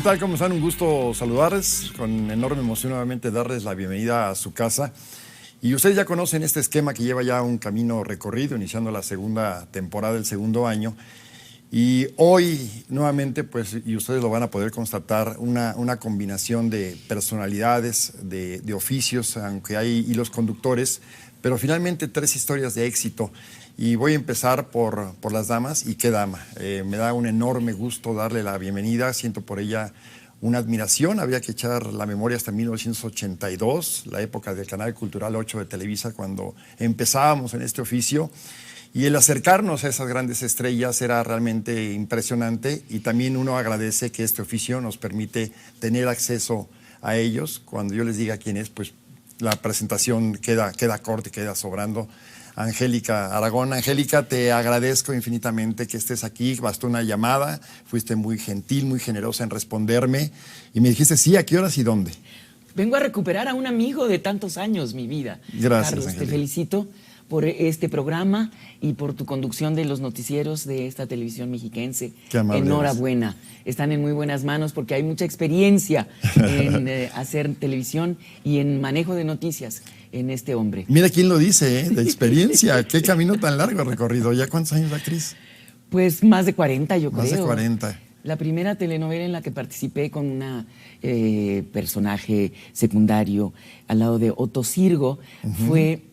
tal? ¿Cómo están? Un gusto saludarles. Con enorme emoción nuevamente darles la bienvenida a su casa. Y ustedes ya conocen este esquema que lleva ya un camino recorrido, iniciando la segunda temporada, el segundo año. Y hoy, nuevamente, pues, y ustedes lo van a poder constatar, una combinación de personalidades, de oficios, aunque hay hilos conductores, pero finalmente 3 historias de éxito. Y voy a empezar por las damas. ¿Y qué dama? Me da un enorme gusto darle la bienvenida. Siento por ella una admiración. Habría que echar la memoria hasta 1982, la época del Canal Cultural 8 de Televisa, cuando empezábamos en este oficio. Y el acercarnos a esas grandes estrellas era realmente impresionante. Y también uno agradece que este oficio nos permite tener acceso a ellos. Cuando yo les diga quién es, pues la presentación queda corta y queda sobrando. Angélica Aragón. Angélica, te agradezco infinitamente que estés aquí. Bastó una llamada, fuiste muy gentil, muy generosa en responderme y me dijiste sí, ¿a qué horas y dónde? Vengo a recuperar a un amigo de tantos años, mi vida. Gracias, Carlos, Angélica. te felicito por este programa y por tu conducción de los noticieros de esta televisión mexiquense. Qué amable Enhorabuena. Están en muy buenas manos porque hay mucha experiencia en hacer televisión y en manejo de noticias en este hombre. Mira quién lo dice, de experiencia. Qué camino tan largo recorrido. ¿Ya cuántos años de actriz? Pues más de 40, yo creo. Más de 40. La primera telenovela en la que participé con una personaje secundario al lado de Otto Sirgo fue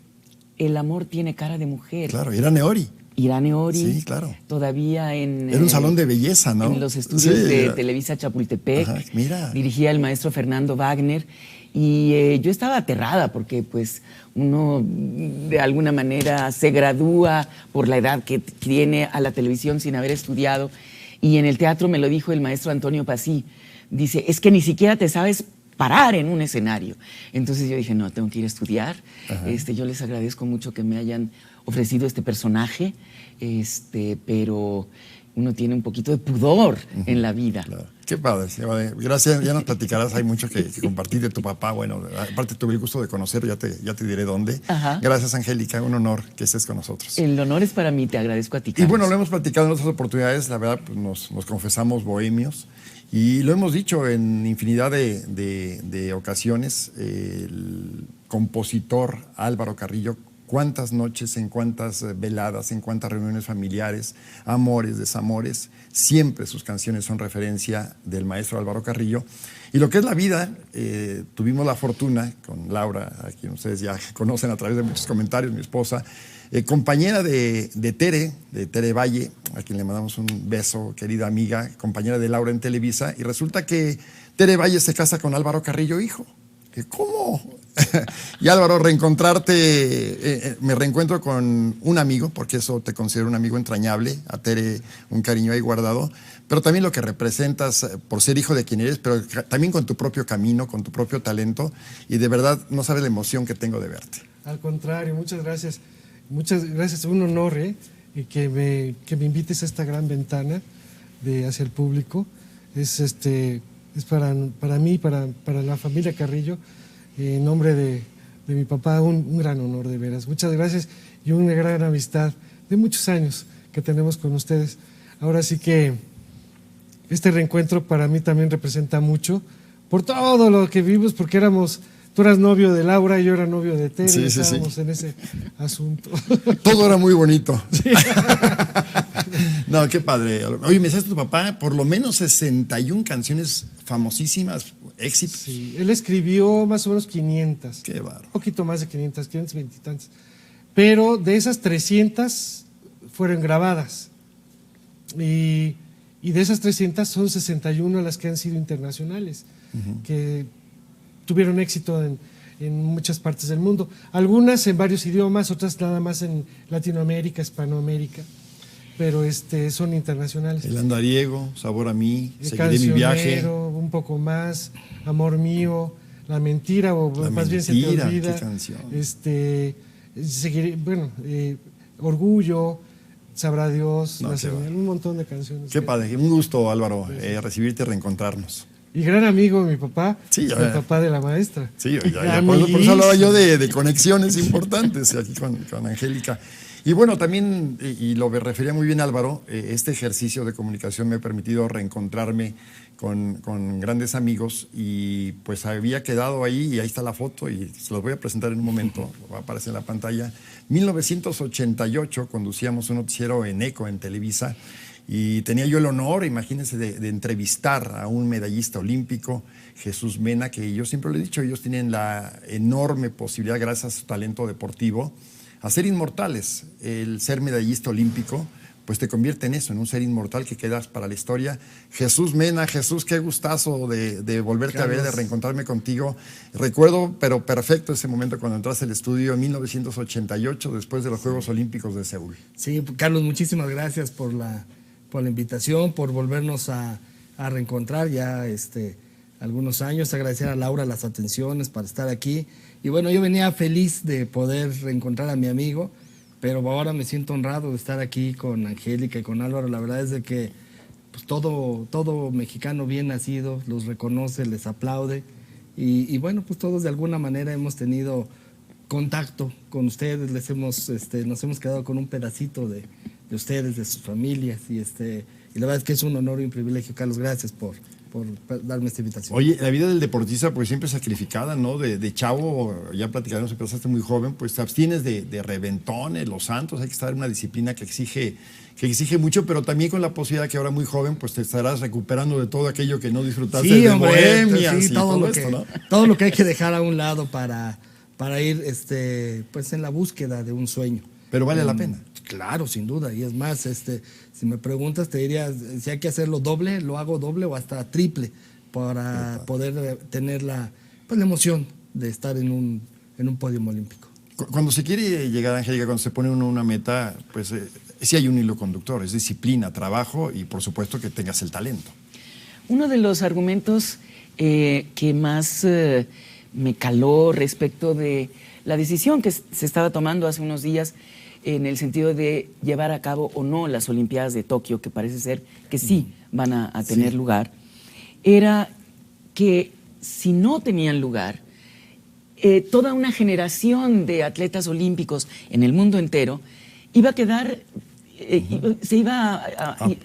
El amor tiene cara de mujer. Claro, era Neori. Irane Ori, Sí, claro. Todavía en... Era un salón de belleza, ¿no? En los estudios Sí, de era. Televisa Chapultepec. Ajá, mira. Dirigía el maestro Fernando Wagner. Y yo estaba aterrada porque pues uno de alguna manera se gradúa por la edad que tiene a la televisión sin haber estudiado. Y en el teatro me lo dijo el maestro Antonio Pasí. Dice, es que ni siquiera te sabes parar en un escenario. Entonces yo dije, no, tengo que ir a estudiar. Yo les agradezco mucho que me hayan ofrecido este personaje, pero uno tiene un poquito de pudor en la vida. Claro. Qué padre. Gracias, ya nos platicarás, hay mucho que compartir de tu papá. Bueno, aparte tuve el gusto de conocer, ya te diré dónde. Ajá. Gracias, Angélica, un honor que estés con nosotros. El honor es para mí, te agradezco a ti, Y Carlos. bueno, lo hemos platicado en otras oportunidades, la verdad, pues nos confesamos bohemios y lo hemos dicho en infinidad de ocasiones. El compositor Álvaro Carrillo, cuántas noches, en cuántas veladas, en cuántas reuniones familiares, amores, desamores, siempre sus canciones son referencia del maestro Álvaro Carrillo. Y lo que es la vida, tuvimos la fortuna con Laura, a quien ustedes ya conocen a través de muchos comentarios, mi esposa, compañera de Tere Valle, a quien le mandamos un beso, querida amiga, compañera de Laura en Televisa, y resulta que Tere Valle se casa con Álvaro Carrillo, hijo. ¿Cómo? Y Álvaro, reencontrarte, me reencuentro con un amigo, porque eso te considero un amigo entrañable, a Tere un cariño ahí guardado, pero también lo que representas por ser hijo de quien eres, pero también con tu propio camino, con tu propio talento, y de verdad no sabes la emoción que tengo de verte. Al contrario, muchas gracias. Muchas gracias, un honor que me invites a esta gran ventana hacia el público. Es para mí, para la familia Carrillo, en nombre de mi papá, un gran honor de veras. Muchas gracias y una gran amistad de muchos años que tenemos con ustedes. Ahora sí que este reencuentro para mí también representa mucho por todo lo que vivimos, porque tú eras novio de Laura y yo era novio de Tere, Sí, sí, estábamos sí. en ese asunto. Todo era muy bonito. Sí. No, qué padre. Oye, me decías tu papá, por lo menos 61 canciones famosísimas, éxitos. Sí, él escribió más o menos 500. Qué bárbaro. Un poquito más de 520 y tantas. Pero de esas 300 fueron grabadas. Y de esas 300 son 61 las que han sido internacionales, que tuvieron éxito en muchas partes del mundo. Algunas en varios idiomas, otras nada más en Latinoamérica, Hispanoamérica, pero son internacionales. El andariego, Sabor a mí, El Seguiré mi viaje. Cancionero, Un poco más, Amor mío, La mentira, o La más bien Se te mentira, olvida. qué canción. Seguiré, Orgullo, Sabrá Dios, No, La qué señal, bueno. un montón de canciones. Qué padre, un gusto, Álvaro, recibirte y reencontrarnos. Y gran amigo de mi papá, Sí, ya el veo. papá de la maestra. Sí, por eso hablaba yo de conexiones importantes aquí con Angélica. Y bueno, también, y lo refería muy bien Álvaro, este ejercicio de comunicación me ha permitido reencontrarme con grandes amigos y pues había quedado ahí y ahí está la foto y se los voy a presentar en un momento, va a aparecer en la pantalla. 1988 conducíamos un noticiero en ECO, en Televisa, y tenía yo el honor, imagínense, de entrevistar a un medallista olímpico, Jesús Mena, que yo siempre le he dicho, ellos tienen la enorme posibilidad, gracias a su talento deportivo, a ser inmortales. El ser medallista olímpico pues te convierte en eso, en un ser inmortal que quedas para la historia. Jesús Mena, Jesús, qué gustazo de volverte Carlos, a ver, de reencontrarme contigo. Recuerdo, pero perfecto, ese momento cuando entraste al estudio en 1988, después de los Juegos Olímpicos de Seúl. Sí, Carlos, muchísimas gracias por la invitación, por volvernos a reencontrar ya algunos años. Agradecer a Laura las atenciones para estar aquí. Y bueno, yo venía feliz de poder reencontrar a mi amigo, pero ahora me siento honrado de estar aquí con Angélica y con Álvaro. La verdad es de que pues, todo mexicano bien nacido los reconoce, les aplaude. Y bueno, pues todos de alguna manera hemos tenido contacto con ustedes, nos hemos quedado con un pedacito de ustedes, de sus familias. Y la verdad es que es un honor y un privilegio. Carlos, gracias por darme esta invitación. Oye, la vida del deportista pues siempre es sacrificada, ¿no? De chavo, ya platicamos, empezaste muy joven, pues te abstienes de reventones, los santos, hay que estar en una disciplina que exige mucho, pero también con la posibilidad que ahora muy joven pues te estarás recuperando de todo aquello que no disfrutaste, sí, de hombre, bohemias sí, y todo esto, ¿no? Todo lo que hay que dejar a un lado para ir pues en la búsqueda de un sueño. Pero vale la pena. Claro, sin duda. Y es más, si me preguntas, te diría, si hay que hacerlo doble, lo hago doble o hasta triple para poder tener la emoción de estar en un podio olímpico. Cuando se quiere llegar, Angélica, cuando se pone uno una meta, pues sí hay un hilo conductor, es disciplina, trabajo y por supuesto que tengas el talento. Uno de los argumentos que más me caló respecto de la decisión que se estaba tomando hace unos días en el sentido de llevar a cabo o no las Olimpiadas de Tokio, que parece ser que sí van a tener lugar, era que si no tenían lugar, toda una generación de atletas olímpicos en el mundo entero iba a quedar, se iba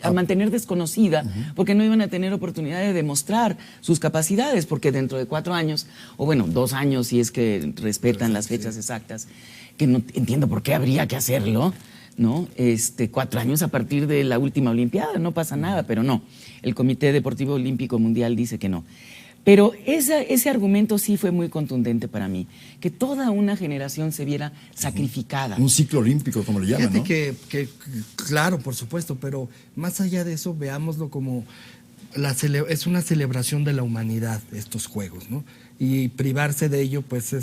a mantener desconocida, porque no iban a tener oportunidad de demostrar sus capacidades, porque dentro de 4 años, o bueno, 2 años si es que respetan las fechas exactas, que no entiendo por qué habría que hacerlo, ¿no? 4 años a partir de la última Olimpiada, no pasa nada, pero no. El Comité Deportivo Olímpico Mundial dice que no. Pero ese argumento sí fue muy contundente para mí, que toda una generación se viera sacrificada. Un ciclo olímpico, como le llaman, Fíjate ¿no? que claro, por supuesto, pero más allá de eso, veámoslo como es una celebración de la humanidad, estos Juegos, ¿no? Y privarse de ello, pues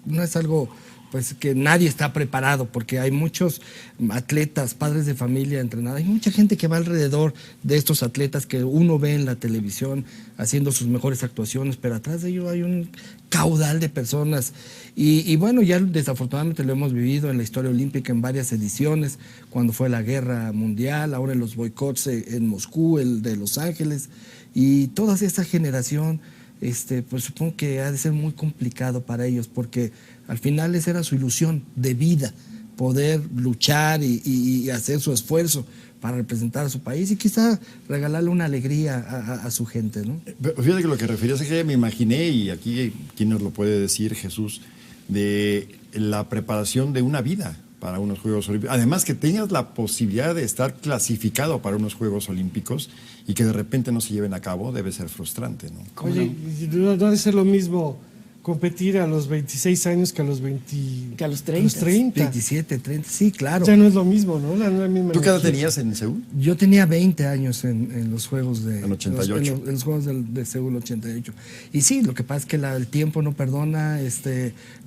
no es algo pues que nadie está preparado, porque hay muchos atletas, padres de familia entrenados, hay mucha gente que va alrededor de estos atletas que uno ve en la televisión haciendo sus mejores actuaciones, pero atrás de ello hay un caudal de personas y bueno, ya desafortunadamente lo hemos vivido en la historia olímpica en varias ediciones, cuando fue la guerra mundial, ahora en los boicots en Moscú, el de Los Ángeles, y toda esa generación, pues supongo que ha de ser muy complicado para ellos, porque al final esa era su ilusión de vida, poder luchar y hacer su esfuerzo para representar a su país y quizá regalarle una alegría a su gente, ¿no? Fíjate que lo que referías es que me imaginé, y aquí quién nos lo puede decir, Jesús, de la preparación de una vida para unos Juegos Olímpicos. Además que tengas la posibilidad de estar clasificado para unos Juegos Olímpicos y que de repente no se lleven a cabo, debe ser frustrante, ¿no? Oye, no ha de ser lo mismo competir a los 26 años que a los 20, que a los 30. 27, 30, sí, claro. Ya no es lo mismo, ¿no? No es la misma ¿Tú qué edad energía. tenías en Seúl? Yo tenía 20 años en los Juegos de... En 88. En los Juegos de Seúl 88. Y sí, lo que pasa es que el tiempo no perdona,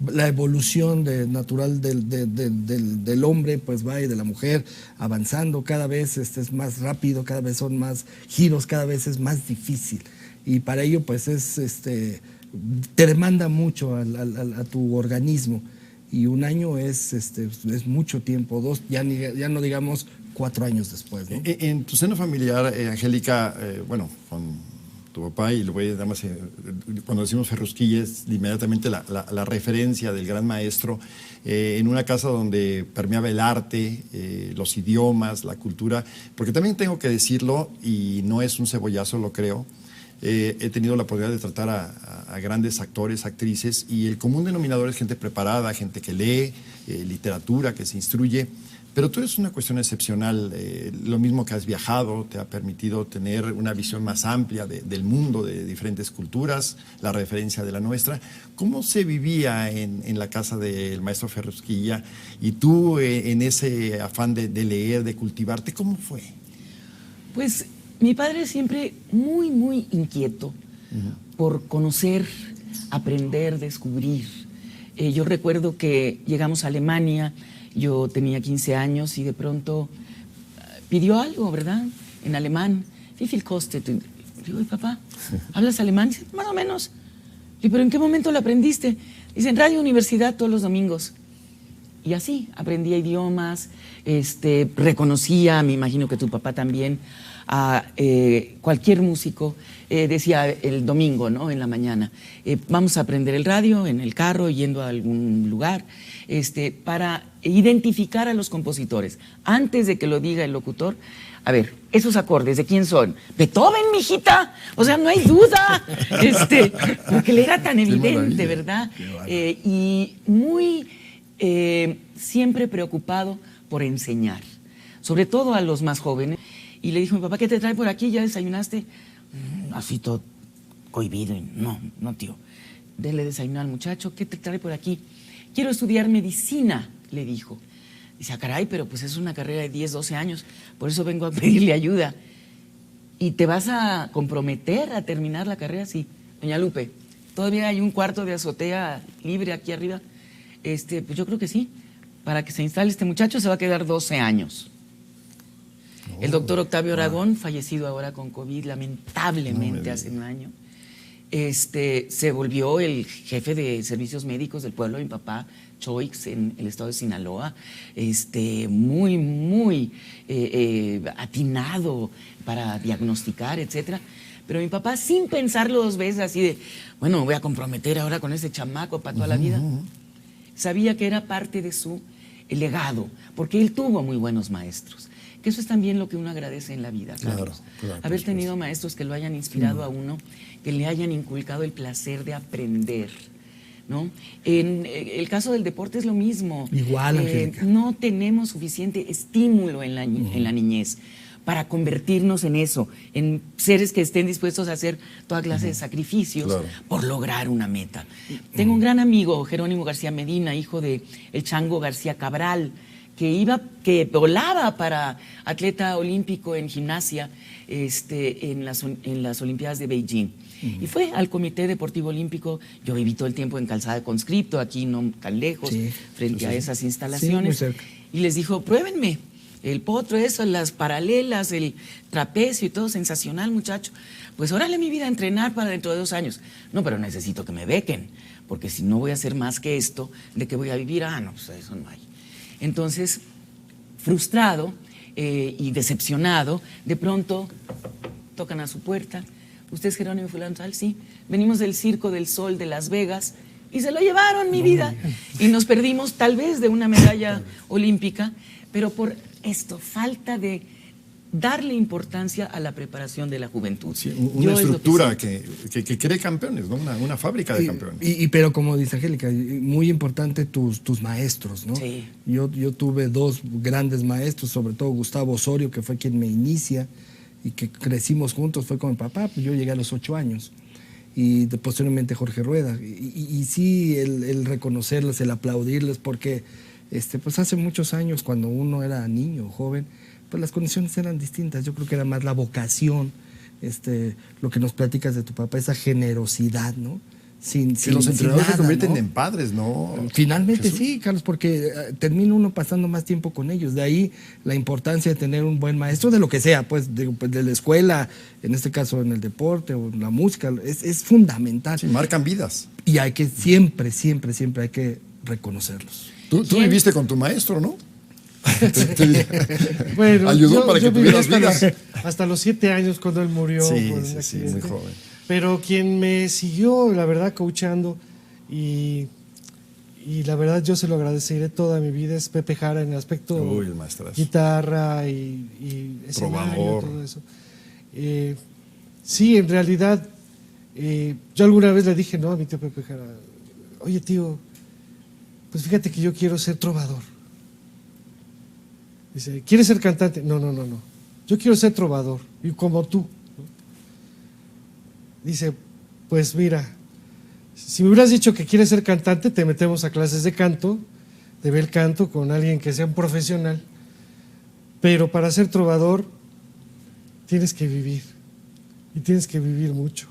la evolución natural del hombre pues va y de la mujer avanzando, cada vez es más rápido, cada vez son más giros, cada vez es más difícil. Y para ello pues te demanda mucho a tu organismo. Y un año es mucho tiempo, 2, ya no digamos 4 años después, ¿no? En tu seno familiar, Angélica, bueno, con tu papá, y lo voy a nada más, cuando decimos Ferrusquilla es inmediatamente la referencia del gran maestro, en una casa donde permeaba el arte, los idiomas, la cultura, porque también tengo que decirlo, y no es un cebollazo, lo creo, he tenido la oportunidad de tratar a grandes actores, actrices, y el común denominador es gente preparada, gente que lee, literatura, que se instruye. Pero tú eres una cuestión excepcional, lo mismo que has viajado, te ha permitido tener una visión más amplia del mundo, de diferentes culturas, la referencia de la nuestra. ¿Cómo se vivía en la casa del maestro Ferrusquilla y tú en ese afán de leer, de cultivarte, cómo fue? Pues mi padre siempre muy, muy inquieto por conocer, aprender, descubrir. Yo recuerdo que llegamos a Alemania. Yo tenía 15 años y de pronto pidió algo, ¿verdad? En alemán. ¿Wie viel kostet? Digo, papá, ¿hablas alemán? Dice, más o menos. Digo, ¿pero en qué momento lo aprendiste? Dice, en Radio Universidad todos los domingos. Y así, aprendía idiomas, reconocía, me imagino que tu papá también, a cualquier músico. Decía el domingo, ¿no? En la mañana, vamos a aprender el radio en el carro, yendo a algún lugar, para identificar a los compositores. Antes de que lo diga el locutor, a ver, esos acordes, ¿de quién son? Beethoven, mijita. O sea, no hay duda. Porque le era tan evidente, ¿verdad? Y muy siempre preocupado por enseñar, sobre todo a los más jóvenes. Y le dijo, mi papá, ¿qué te trae por aquí? ¿Ya desayunaste? Así todo cohibido. No, tío. Dele desayunar al muchacho. ¿Qué te trae por aquí? Quiero estudiar medicina, le dijo. Dice, caray, pero pues es una carrera de 10, 12 años. Por eso vengo a pedirle ayuda. ¿Y te vas a comprometer a terminar la carrera? Sí. Doña Lupe, ¿todavía hay un cuarto de azotea libre aquí arriba? Pues yo creo que sí. Para que se instale este muchacho se va a quedar 12 años. El doctor Octavio Aragón, fallecido ahora con COVID, lamentablemente hace un año, se volvió el jefe de servicios médicos del pueblo de mi papá, Choix, en el estado de Sinaloa, muy, muy atinado para diagnosticar, etcétera. Pero mi papá, sin pensarlo dos veces, así de, bueno, me voy a comprometer ahora con ese chamaco para toda la vida, sabía que era parte de su legado, porque él tuvo muy buenos maestros. Que eso es también lo que uno agradece en la vida, Carlos. Claro, haber tenido maestros que lo hayan inspirado a uno, que le hayan inculcado el placer de aprender, ¿no? En el caso del deporte es lo mismo. Igual, Angélica. No tenemos suficiente estímulo en la niñez para convertirnos en eso, en seres que estén dispuestos a hacer toda clase de sacrificios por lograr una meta. Tengo un gran amigo, Jerónimo García Medina, hijo de el Chango García Cabral, que volaba para atleta olímpico en gimnasia en las Olimpiadas de Beijing. Y fue al Comité Deportivo Olímpico. Yo viví todo el tiempo en Calzada de Conscripto, aquí no tan lejos, frente a esas instalaciones. Y les dijo, pruébenme el potro, eso, las paralelas, el trapecio y todo, sensacional, muchacho. Pues órale mi vida a entrenar para dentro de 2 años. No, pero necesito que me bequen, porque si no voy a hacer más que esto, ¿de qué voy a vivir? No, pues eso no hay. Entonces, frustrado y decepcionado, de pronto tocan a su puerta. ¿Usted es Jerónimo fulano tal? Sí. Venimos del Circo del Sol de Las Vegas y se lo llevaron, mi vida. Y nos perdimos tal vez de una medalla olímpica, pero por esto, falta de darle importancia a la preparación de la juventud. Sí, una estructura que cree campeones, ¿no? Una fábrica de campeones. Pero como dice Angélica, muy importante tus maestros, ¿no? Sí. Yo tuve 2 grandes maestros, sobre todo Gustavo Osorio, que fue quien me inicia y que crecimos juntos, fue con mi papá, pues yo llegué a los 8 años. Y posteriormente Jorge Rueda. Y sí, el reconocerles, el aplaudirles, porque pues hace muchos años, cuando uno era niño, joven, pues las condiciones eran distintas. Yo creo que era más la vocación, lo que nos platicas de tu papá, esa generosidad, ¿no? Los entrenadores se convierten en padres, ¿no? Finalmente Jesús. Sí, Carlos, porque termina uno pasando más tiempo con ellos. De ahí la importancia de tener un buen maestro, de lo que sea, pues de la escuela, en este caso en el deporte o en la música, es fundamental. Sí, marcan vidas. Y hay que siempre hay que reconocerlos. Tú viviste con tu maestro, ¿no? Bueno, ayudó para que tuvieras vidas. Hasta los 7 años cuando él murió por un accidente. Sí, muy joven. Pero quien me siguió, la verdad, coachando y la verdad yo se lo agradeceré toda mi vida es Pepe Jara en el aspecto guitarra y escenario, todo eso. Sí, en realidad, yo alguna vez le dije, no, a mi tío Pepe Jara, oye tío, pues fíjate que yo quiero ser trovador. Dice, ¿quieres ser cantante? No, yo quiero ser trovador, y como tú, ¿no? Dice, pues mira, si me hubieras dicho que quieres ser cantante, te metemos a clases de canto, de bel canto, con alguien que sea un profesional, pero para ser trovador tienes que vivir, y tienes que vivir mucho.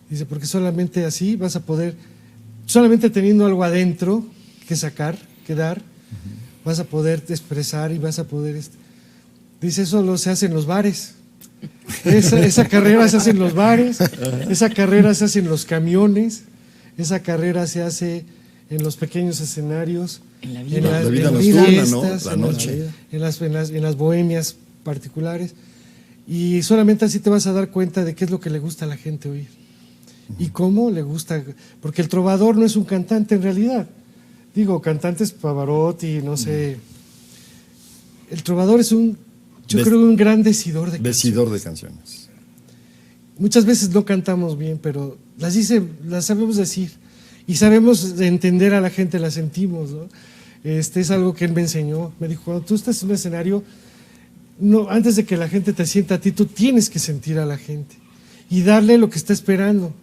Dice, porque solamente así vas a poder, solamente teniendo algo adentro que sacar, que dar, vas a poder expresar y vas a poder... Dice, eso lo se hace en los bares. Esa carrera se hace en los bares, esa carrera se hace en los camiones, esa carrera se hace en los pequeños escenarios, en la vida, la vida en las nocturna, fiestas, ¿no? La noche. en las bohemias particulares. Y solamente así te vas a dar cuenta de qué es lo que le gusta a la gente oír. Y cómo le gusta, porque el trovador no es un cantante en realidad. Digo, cantantes Pavarotti, no sé. El trovador es yo creo un gran decidor de canciones. Decidor de canciones. Muchas veces no cantamos bien, pero las sabemos decir. Y sabemos entender a la gente, las sentimos, ¿no? Es algo que él me enseñó. Me dijo, cuando tú estás en un escenario, no, antes de que la gente te sienta a ti, tú tienes que sentir a la gente y darle lo que está esperando.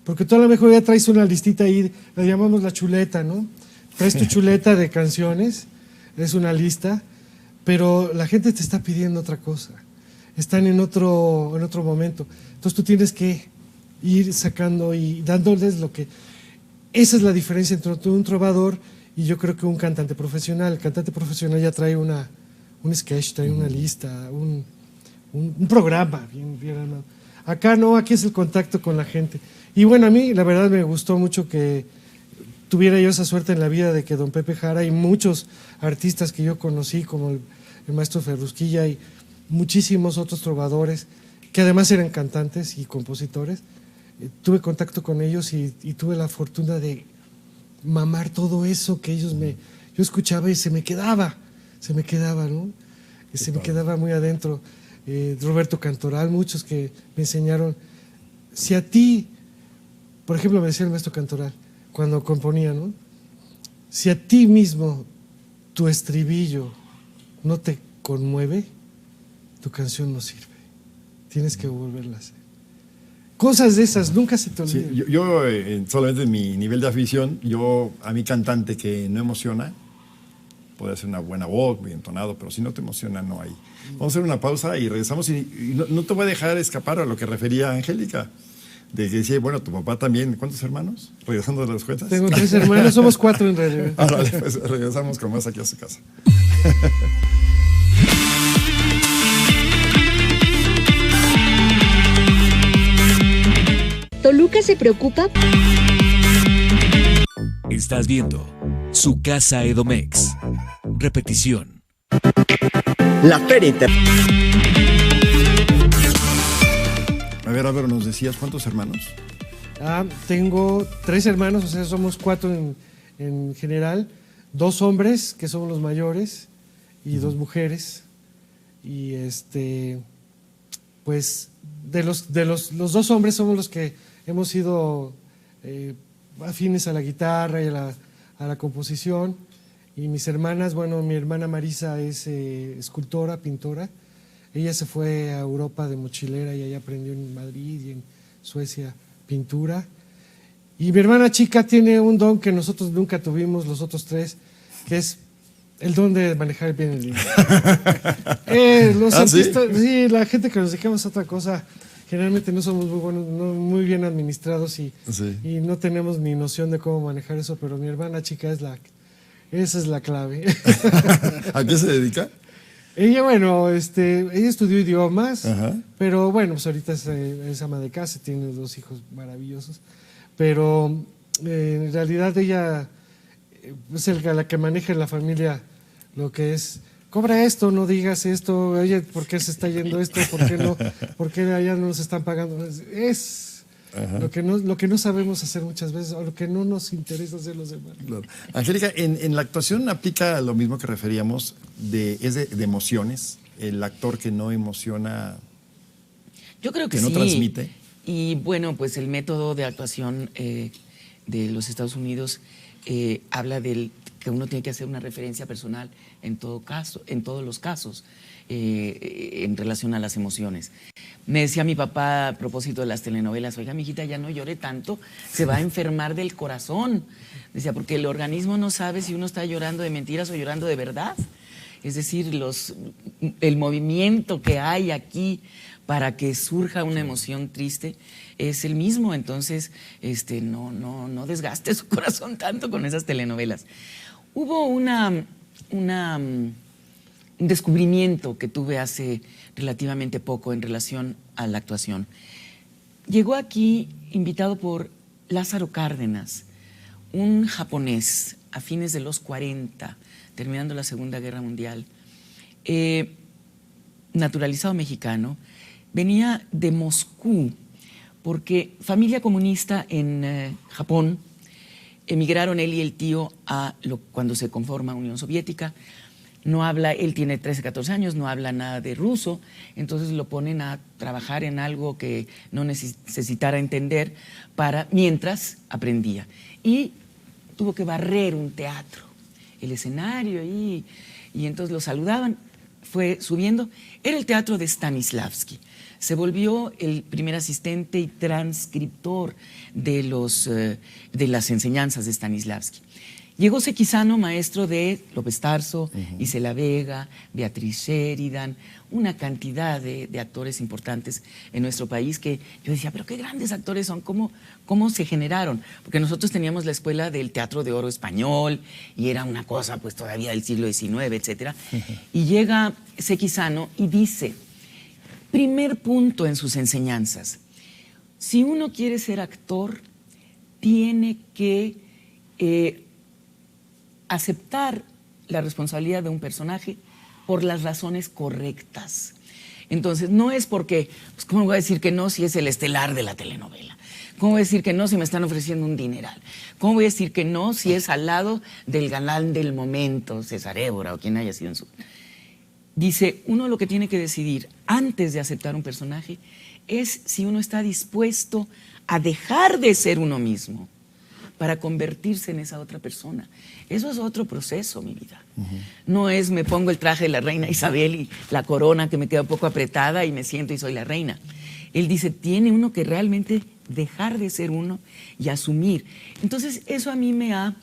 Porque tú a lo mejor ya traes una listita ahí, la llamamos la chuleta, ¿no? Traes tu chuleta de canciones, es una lista, pero la gente te está pidiendo otra cosa. Están en otro momento. Entonces tú tienes que ir sacando y dándoles lo que... Esa es la diferencia entre un trovador y yo creo que un cantante profesional. El cantante profesional ya trae un sketch, trae una lista, un programa bien armado. Acá no, aquí es el contacto con la gente. Y bueno, a mí la verdad me gustó mucho que tuviera yo esa suerte en la vida de que don Pepe Jara y muchos artistas que yo conocí, como el maestro Ferrusquilla y muchísimos otros trovadores, que además eran cantantes y compositores, tuve contacto con ellos y tuve la fortuna de mamar todo eso que ellos yo escuchaba y se me quedaba, ¿no? Y se me quedaba muy adentro. Roberto Cantoral, muchos que me enseñaron. Si a ti, por ejemplo, me decía el maestro Cantoral, cuando componía, ¿no? Si a ti mismo tu estribillo no te conmueve, tu canción no sirve. Tienes que volverla a hacer. Cosas de esas nunca se te olvidan. Sí, yo solamente en mi nivel de afición, a mi cantante que no emociona, puede ser una buena voz, muy entonado, pero si no te emociona, no hay. Vamos a hacer una pausa y regresamos. Y no te voy a dejar escapar a lo que refería Angélica, de que decía, bueno, tu papá también, ¿cuántos hermanos? Regresando de las cuentas. Tengo 3 hermanos, somos 4 en realidad. Ahora, pues regresamos con más aquí a su casa. Toluca se preocupa. Estás viendo Su Casa Edomex. Repetición. La Feria. A ver, Álvaro, nos decías, ¿cuántos hermanos? Tengo 3 hermanos, o sea, somos 4 en general. 2 hombres, que somos los mayores, y 2 mujeres. Y pues los 2 hombres somos los que hemos sido afines a la guitarra y a la composición. Y mis hermanas, bueno, mi hermana Marisa es escultora, pintora. Ella se fue a Europa de mochilera y allá aprendió en Madrid y en Suecia pintura. Y mi hermana chica tiene un don que nosotros nunca tuvimos, los otros 3, que es el don de manejar bien el dinero. Los artistas, sí, la gente que nos dedicamos a otra cosa, generalmente no somos muy buenos, no muy bien administrados y no tenemos ni noción de cómo manejar eso, pero mi hermana chica esa es la clave. ¿A qué se dedica? Ella, bueno, ella estudió idiomas, pero bueno, pues ahorita es ama de casa, tiene 2 hijos maravillosos, pero en realidad ella es la que maneja en la familia lo que es, cobra esto, no digas esto, oye, ¿por qué se está yendo esto? ¿Por qué no? ¿Por qué allá no nos están pagando? Es lo que no sabemos hacer muchas veces, o lo que no nos interesa hacer los demás. Claro. Angélica, en la actuación aplica lo mismo que referíamos, es de emociones. El actor que no emociona, yo creo que no sí. transmite. Y bueno, pues el método de actuación de los Estados Unidos habla del que uno tiene que hacer una referencia personal en todo caso, en todos los casos, en relación a las emociones. Me decía mi papá a propósito de las telenovelas: oiga, mijita, ya no llore tanto, se va a enfermar del corazón. Decía, porque el organismo no sabe si uno está llorando de mentiras o llorando de verdad. Es decir, el movimiento que hay aquí para que surja una emoción triste es el mismo. Entonces, no desgaste su corazón tanto con esas telenovelas. Hubo un descubrimiento que tuve hace relativamente poco en relación a la actuación. Llegó aquí invitado por Lázaro Cárdenas, un japonés a fines de los 40, terminando la Segunda Guerra Mundial, naturalizado mexicano, venía de Moscú, porque familia comunista en Japón, emigraron él y el tío cuando se conforma Unión Soviética. No habla, él tiene 13, 14 años, no habla nada de ruso, entonces lo ponen a trabajar en algo que no necesitara entender mientras aprendía. Y tuvo que barrer un teatro, el escenario, y entonces lo saludaban, fue subiendo. Era el teatro de Stanislavski. Se volvió el primer asistente y transcriptor de las enseñanzas de Stanislavski. Llegó Sequizano, maestro de López Tarso, Isela Vega, Beatriz Sheridan, una cantidad de actores importantes en nuestro país que yo decía, pero qué grandes actores son, ¿cómo se generaron? Porque nosotros teníamos la escuela del Teatro de Oro Español y era una cosa pues todavía del siglo XIX, etcétera. Y llega Sequizano y dice, primer punto en sus enseñanzas, si uno quiere ser actor, tiene que aceptar la responsabilidad de un personaje por las razones correctas. Entonces, no es porque, pues, ¿cómo voy a decir que no si es el estelar de la telenovela? ¿Cómo voy a decir que no si me están ofreciendo un dineral? ¿Cómo voy a decir que no si es al lado del galán del momento, César Évora o quien haya sido en su... Dice, uno lo que tiene que decidir antes de aceptar un personaje es si uno está dispuesto a dejar de ser uno mismo para convertirse en esa otra persona. Eso es otro proceso, mi vida. No es me pongo el traje de la reina Isabel y la corona que me queda un poco apretada y me siento y soy la reina. Él dice, tiene uno que realmente dejar de ser uno y asumir. Entonces, eso a mí me ha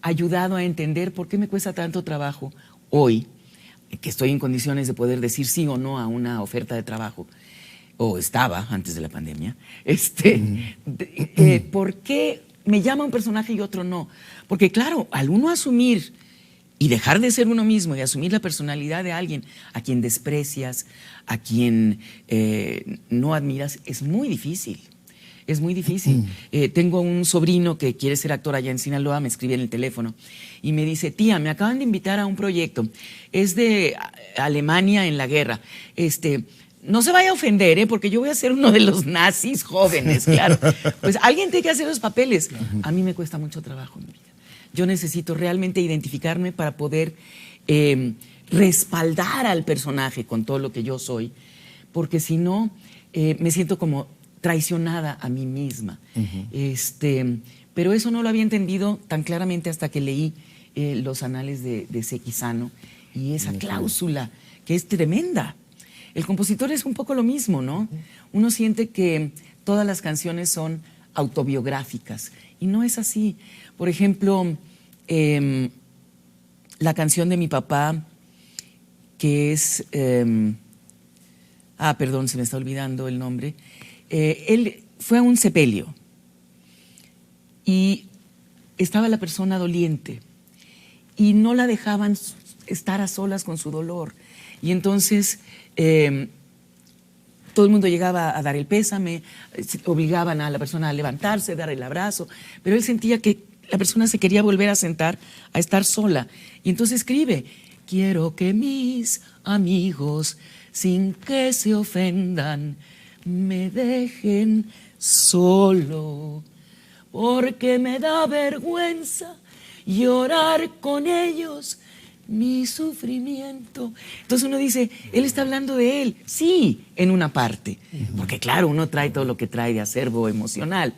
ayudado a entender por qué me cuesta tanto trabajo hoy, que estoy en condiciones de poder decir sí o no a una oferta de trabajo, o estaba antes de la pandemia, ¿por qué me llama un personaje y otro no? Porque claro, al uno asumir y dejar de ser uno mismo y asumir la personalidad de alguien a quien desprecias, a quien no admiras, es muy difícil. Es muy difícil. Tengo un sobrino que quiere ser actor allá en Sinaloa, me escribe en el teléfono y me dice, tía, me acaban de invitar a un proyecto, es de Alemania en la guerra, no se vaya a ofender, porque yo voy a ser uno de los nazis jóvenes, claro. Pues alguien tiene que hacer los papeles. A mí me cuesta mucho trabajo en mi vida. Yo necesito realmente identificarme para poder respaldar al personaje con todo lo que yo soy, porque si no, me siento como traicionada a mí misma. Pero eso no lo había entendido tan claramente hasta que leí los anales de Sequizano y esa cláusula que es tremenda. El compositor es un poco lo mismo, ¿no? Uno siente que todas las canciones son autobiográficas y no es así. Por ejemplo, la canción de mi papá, que es... perdón, se me está olvidando el nombre. Él fue a un sepelio y estaba la persona doliente y no la dejaban estar a solas con su dolor. Y entonces todo el mundo llegaba a dar el pésame, obligaban a la persona a levantarse, dar el abrazo, pero él sentía que la persona se quería volver a sentar, a estar sola. Y entonces escribe, quiero que mis amigos, sin que se ofendan, me dejen solo, porque me da vergüenza llorar con ellos mi sufrimiento. Entonces uno dice, él está hablando de él. Sí, en una parte. Porque claro, uno trae todo lo que trae de acervo emocional.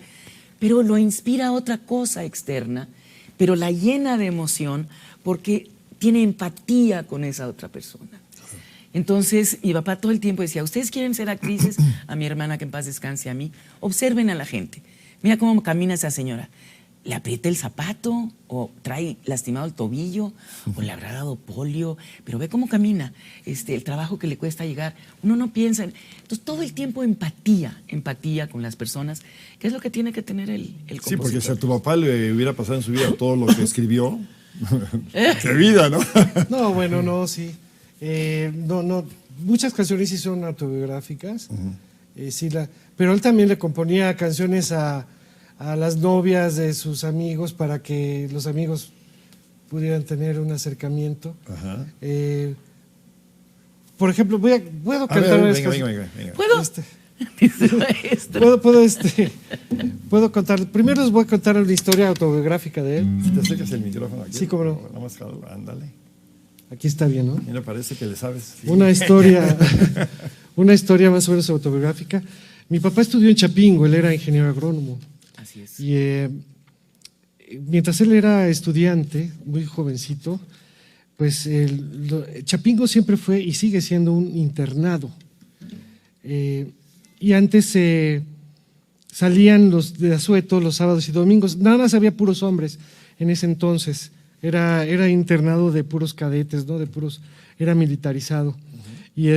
Pero lo inspira otra cosa externa, pero la llena de emoción porque tiene empatía con esa otra persona. Entonces, mi papá todo el tiempo decía, ¿ustedes quieren ser actrices? A mi hermana, que en paz descanse, a mí. Observen a la gente. Mira cómo camina esa señora. ¿Le aprieta el zapato? ¿O trae lastimado el tobillo? ¿O le habrá dado polio? Pero ve cómo camina, el trabajo que le cuesta llegar. Uno no piensa en... Entonces, todo el tiempo empatía con las personas, que es lo que tiene que tener el compositor. Sí, porque si a tu papá le hubiera pasado en su vida todo lo que escribió, qué vida, ¿no? No, bueno, no, sí. No, muchas canciones sí son autobiográficas, sí, pero él también le componía canciones a las novias de sus amigos para que los amigos pudieran tener un acercamiento. Ajá. Por ejemplo, puedo cantar. Venga. ¿Puedo? Dice maestro. Puedo contar. Primero les voy a contar una historia autobiográfica de él. Si te acercas el micrófono aquí. Sí, cómo no. Nada más, ándale. Aquí está bien, ¿no? Mira, parece que le sabes. Sí. Una historia más o menos autobiográfica. Mi papá estudió en Chapingo, él era ingeniero agrónomo. Así es. Y mientras él era estudiante, muy jovencito, pues Chapingo siempre fue y sigue siendo un internado. Y antes salían los de asueto los sábados y domingos, nada más había puros hombres en ese entonces. Era internado de puros cadetes, ¿no? Era militarizado. Y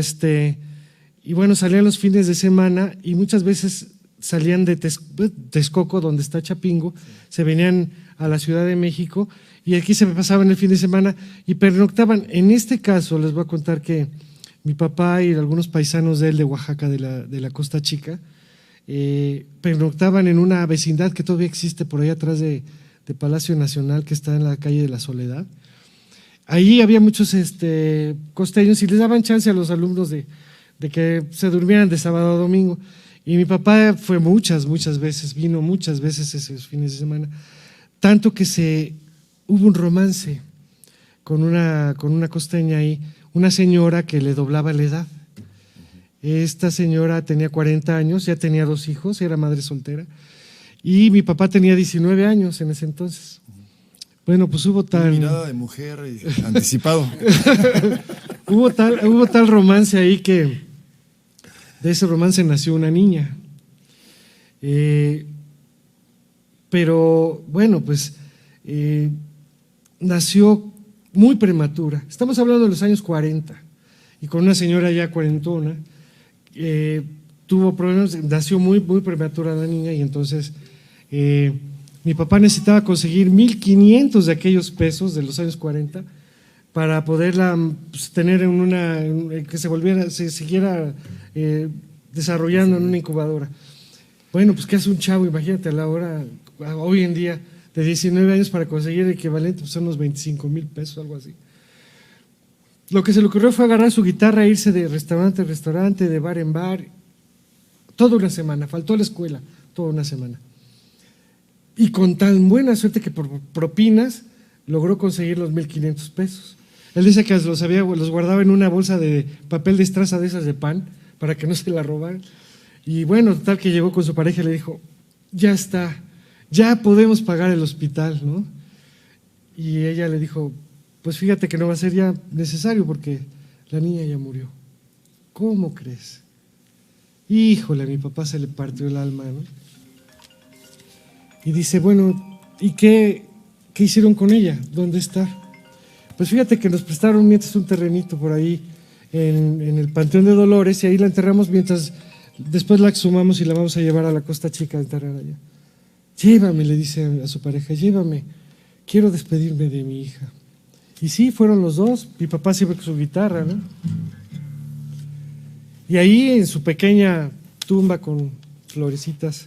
bueno, salían los fines de semana y muchas veces salían de Texcoco, donde está Chapingo, se venían a la Ciudad de México y aquí se pasaban el fin de semana y pernoctaban. En este caso les voy a contar que mi papá y algunos paisanos de él de Oaxaca, de la Costa Chica, pernoctaban en una vecindad que todavía existe por ahí atrás de Palacio Nacional, que está en la calle de la Soledad. Ahí había muchos costeños y les daban chance a los alumnos de que se durmieran de sábado a domingo. Y mi papá fue muchas veces, vino muchas veces esos fines de semana, tanto que hubo un romance con una costeña ahí, una señora que le doblaba la edad. Esta señora tenía 40 años, ya tenía 2 hijos, era madre soltera. Y mi papá tenía 19 años en ese entonces. Bueno, pues hubo tal... Mirada de mujer anticipado. hubo tal romance ahí que de ese romance nació una niña. Pero bueno, pues nació muy prematura. Estamos hablando de los años 40 y con una señora ya cuarentona. Tuvo problemas, nació muy prematura la niña y entonces mi papá necesitaba conseguir 1,500 de aquellos pesos de los años 40 para poderla tener que se siguiera desarrollando en una incubadora. Bueno, pues ¿qué hace un chavo? Imagínate a la hora, hoy en día, de 19 años para conseguir el equivalente, pues son unos 25,000 pesos, algo así. Lo que se le ocurrió fue agarrar su guitarra e irse de restaurante en restaurante, de bar en bar, toda una semana, faltó a la escuela, toda una semana. Y con tan buena suerte que por propinas logró conseguir los 1,500 pesos. Él dice que los guardaba en una bolsa de papel de estraza de esas de pan para que no se la robaran. Y bueno, tal que llegó con su pareja y le dijo, ya está, ya podemos pagar el hospital, ¿no? Y ella le dijo, pues fíjate que no va a ser ya necesario porque la niña ya murió. ¿Cómo crees? Híjole, a mi papá se le partió el alma, ¿no? Y dice, bueno, ¿y qué hicieron con ella? ¿Dónde está? Pues fíjate que nos prestaron mientras un terrenito por ahí en el Panteón de Dolores y ahí la enterramos mientras después la exhumamos y la vamos a llevar a la Costa Chica a enterrar allá. Llévame, le dice a su pareja, llévame, quiero despedirme de mi hija. Y sí, fueron los dos, mi papá siempre con su guitarra, ¿no? Y ahí en su pequeña tumba con florecitas,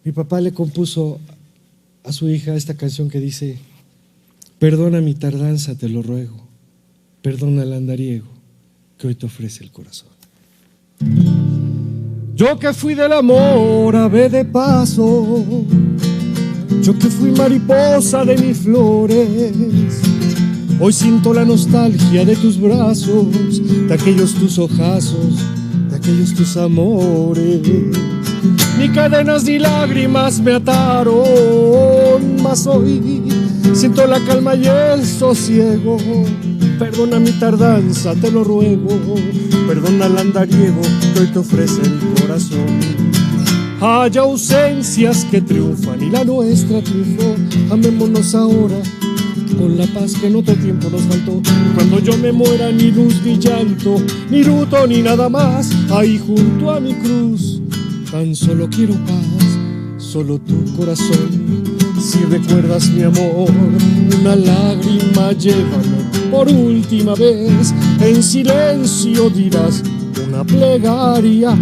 mi papá le compuso a su hija esta canción que dice, perdona mi tardanza, te lo ruego, perdona el andariego que hoy te ofrece el corazón. Yo que fui del amor ave de paso, yo que fui mariposa de mis flores, Hoy siento la nostalgia de tus brazos, de aquellos tus ojazos, de aquellos tus amores. Ni cadenas ni lágrimas me ataron, mas hoy siento la calma y el sosiego. Perdona mi tardanza, te lo ruego, perdona el andariego que hoy te ofrece el corazón. Hay ausencias que triunfan y la nuestra triunfó. Amémonos ahora con la paz que en otro tiempo nos faltó. Cuando yo me muera, ni luz ni llanto, ni luto ni nada más. Ahí junto a mi cruz, tan solo quiero paz, solo tu corazón. Si recuerdas mi amor, una lágrima llévame por última vez. En silencio dirás una plegaria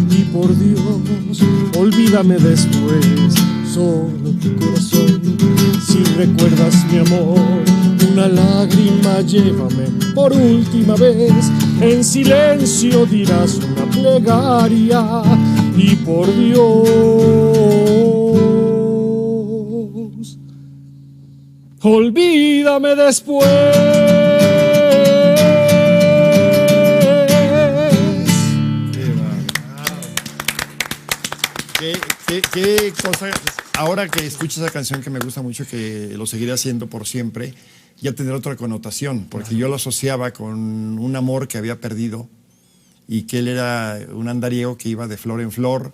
y por Dios, olvídame después, solo tu corazón. Si recuerdas mi amor, una lágrima llévame por última vez. En silencio dirás una plegaria y por Dios, olvídame después. ¿Qué cosa? Ahora que escucho esa canción que me gusta mucho, que lo seguiré haciendo por siempre, ya tendrá otra connotación, porque yo lo asociaba con un amor que había perdido y que él era un andariego que iba de flor en flor,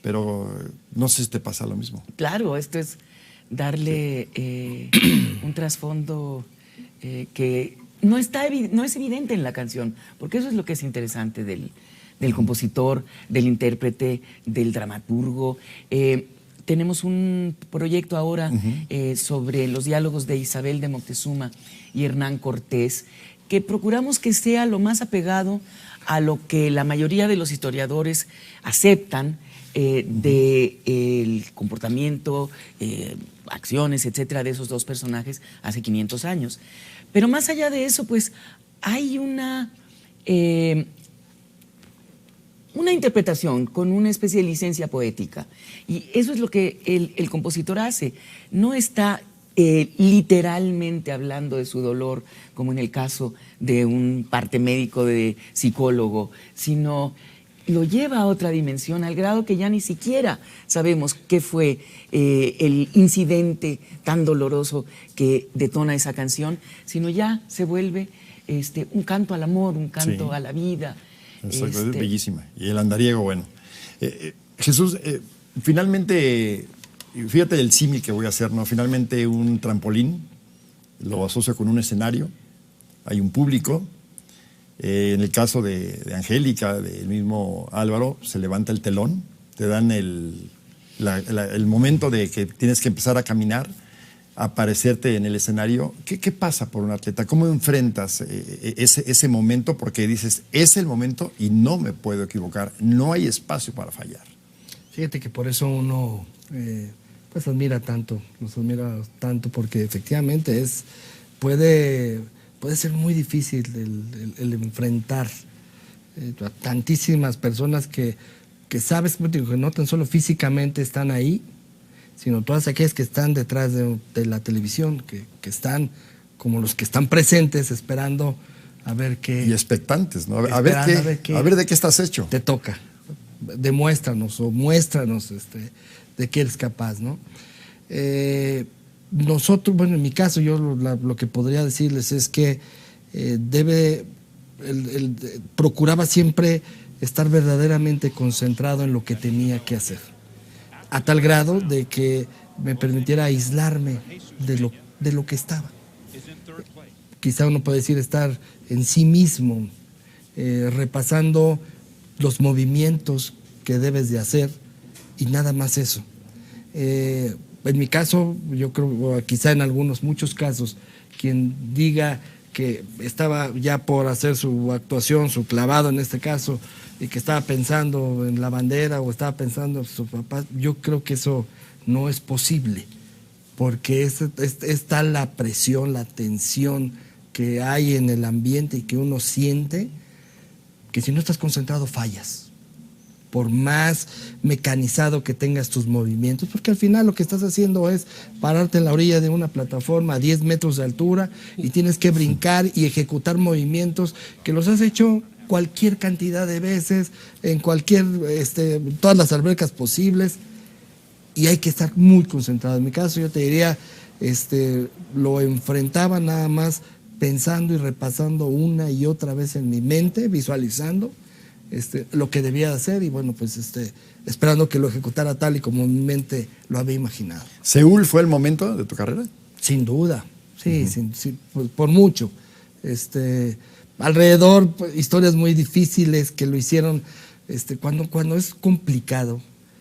pero no sé si te pasa lo mismo. Claro, esto es darle un trasfondo que no es evidente en la canción, porque eso es lo que es interesante del compositor, del intérprete, del dramaturgo. Tenemos un proyecto ahora sobre los diálogos de Isabel de Moctezuma y Hernán Cortés, que procuramos que sea lo más apegado a lo que la mayoría de los historiadores aceptan del comportamiento, acciones, etcétera, de esos dos personajes hace 500 años. Pero más allá de eso, pues hay una interpretación con una especie de licencia poética. Y eso es lo que el compositor hace. No está literalmente hablando de su dolor, como en el caso de un parte médico de psicólogo, sino lo lleva a otra dimensión, al grado que ya ni siquiera sabemos qué fue el incidente tan doloroso que detona esa canción, sino ya se vuelve un canto al amor, un canto a la vida. Exacto, es bellísima. Y el andariego, bueno. Jesús, finalmente, fíjate el símil que voy a hacer, ¿no? Finalmente un trampolín, lo asocio con un escenario, hay un público. En el caso de Angélica, del mismo Álvaro, se levanta el telón, te dan el momento de que tienes que empezar a caminar, a aparecerte en el escenario. ¿Qué pasa por un atleta? ¿Cómo enfrentas ese momento? Porque dices, es el momento y no me puedo equivocar, no hay espacio para fallar. Fíjate que por eso uno pues admira tanto, los admira tanto, porque efectivamente puede ser muy difícil el enfrentar a tantísimas personas que sabes que no tan solo físicamente están ahí, sino todas aquellas que están detrás de la televisión, que están como los que están presentes esperando a ver qué... Y expectantes, ¿no? A ver de qué estás hecho. Te toca, demuéstranos o muéstranos de qué eres capaz, ¿no? Nosotros, bueno, en mi caso, yo lo que podría decirles es que procuraba siempre estar verdaderamente concentrado en lo que tenía que hacer, a tal grado de que me permitiera aislarme de lo que estaba. Quizá uno puede decir estar en sí mismo, repasando los movimientos que debes de hacer y nada más eso. En mi caso, yo creo, quizá en muchos casos, quien diga que estaba ya por hacer su actuación, su clavado en este caso, y que estaba pensando en la bandera o estaba pensando en su papá, yo creo que eso no es posible, porque es tal la presión, la tensión que hay en el ambiente y que uno siente, que si no estás concentrado fallas. por más mecanizado que tengas tus movimientos, porque al final lo que estás haciendo es pararte en la orilla de una plataforma a 10 metros de altura y tienes que brincar y ejecutar movimientos que los has hecho cualquier cantidad de veces, en todas las albercas posibles, y hay que estar muy concentrado. En mi caso yo te diría, lo enfrentaba nada más pensando y repasando una y otra vez en mi mente, visualizando lo que debía hacer y bueno, pues esperando que lo ejecutara tal y como mi mente lo había imaginado. ¿Seúl fue el momento de tu carrera? Sin duda, sí, por mucho. Alrededor, pues, historias muy difíciles que lo hicieron, cuando es complicado,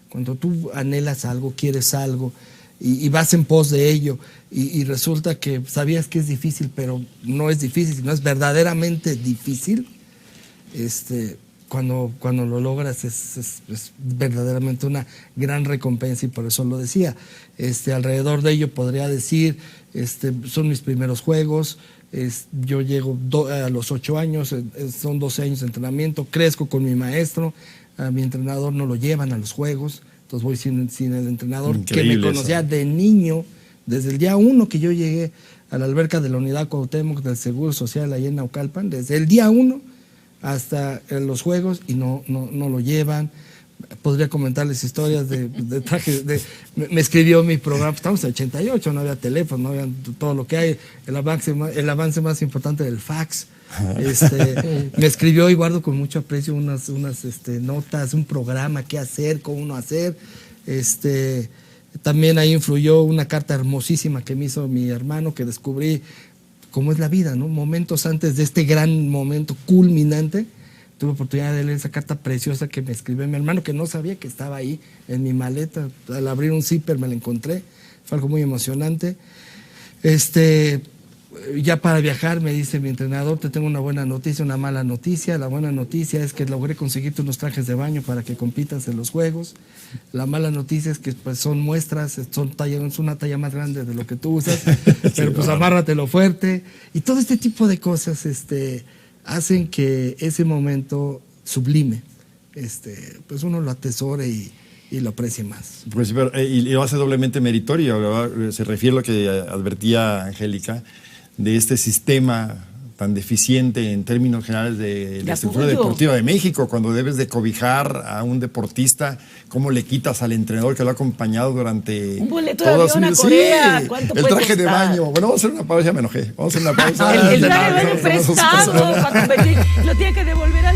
cuando tú anhelas algo, quieres algo y vas en pos de ello y resulta que sabías que es difícil, pero no es difícil, sino es verdaderamente difícil, cuando lo logras es verdaderamente una gran recompensa y por eso lo decía. Alrededor de ello podría decir, son mis primeros juegos, yo llego a los 8 años, son 12 años de entrenamiento, crezco con mi maestro, a mi entrenador no lo llevan a los juegos, entonces voy sin el entrenador. Increíble, que me conocía de niño, desde el día 1 que yo llegué a la alberca de la Unidad Cuauhtémoc del Seguro Social ahí en Naucalpan, desde el día 1 hasta los juegos y no lo llevan. Podría comentarles historias de trajes. Me escribió mi programa, estamos en 88, no había teléfono, no había todo lo que hay, el avance más importante del fax. Me escribió y guardo con mucho aprecio unas notas, un programa, qué hacer, cómo no hacer. También ahí influyó una carta hermosísima que me hizo mi hermano, que descubrí cómo es la vida, ¿no? Momentos antes de este gran momento culminante, tuve oportunidad de leer esa carta preciosa que me escribió mi hermano, que no sabía que estaba ahí en mi maleta. Al abrir un zipper me la encontré, fue algo muy emocionante. Ya para viajar me dice mi entrenador, te tengo una buena noticia, una mala noticia. La buena noticia es que logré conseguirte unos trajes de baño para que compitas en los juegos. La mala noticia es que pues, son muestras, es una talla más grande de lo que tú usas, pero pues amárratelo fuerte. Y todo este tipo de cosas hacen que ese momento sublime, pues uno lo atesore y lo aprecie más. Pues, y lo hace doblemente meritorio, ¿verdad? Se refiere a lo que advertía Angélica, de este sistema tan deficiente en términos generales de la estructura deportiva de México, cuando debes de cobijar a un deportista, ¿cómo le quitas al entrenador que lo ha acompañado durante un boleto de avión a Corea? ¿Cuánto el puede traje costar? de baño. Bueno, vamos a hacer una pausa, ya me enojé. Vamos a hacer una pausa. El traje de baño prestado para competir, lo tiene que devolver al...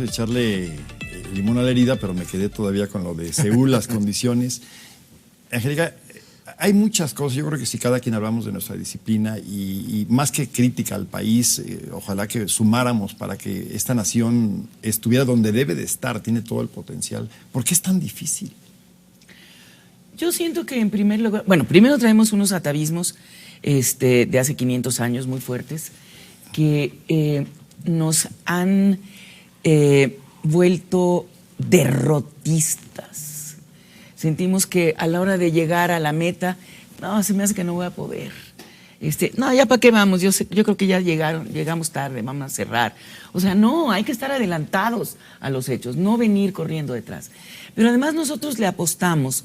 Echarle limón a la herida, pero me quedé todavía con lo de Seúl, las condiciones. Angélica, hay muchas cosas, yo creo que si cada quien hablamos de nuestra disciplina y más que crítica al país, ojalá que sumáramos para que esta nación estuviera donde debe de estar, tiene todo el potencial. ¿Por qué es tan difícil? Yo siento que en primer lugar, bueno, primero traemos unos atavismos de hace 500 años muy fuertes que nos han vuelto derrotistas. Sentimos que a la hora de llegar a la meta, no, se me hace que no voy a poder. No, ya para qué vamos, yo creo que ya llegamos tarde, vamos a cerrar. O sea, no, hay que estar adelantados a los hechos, no venir corriendo detrás. Pero además nosotros le apostamos,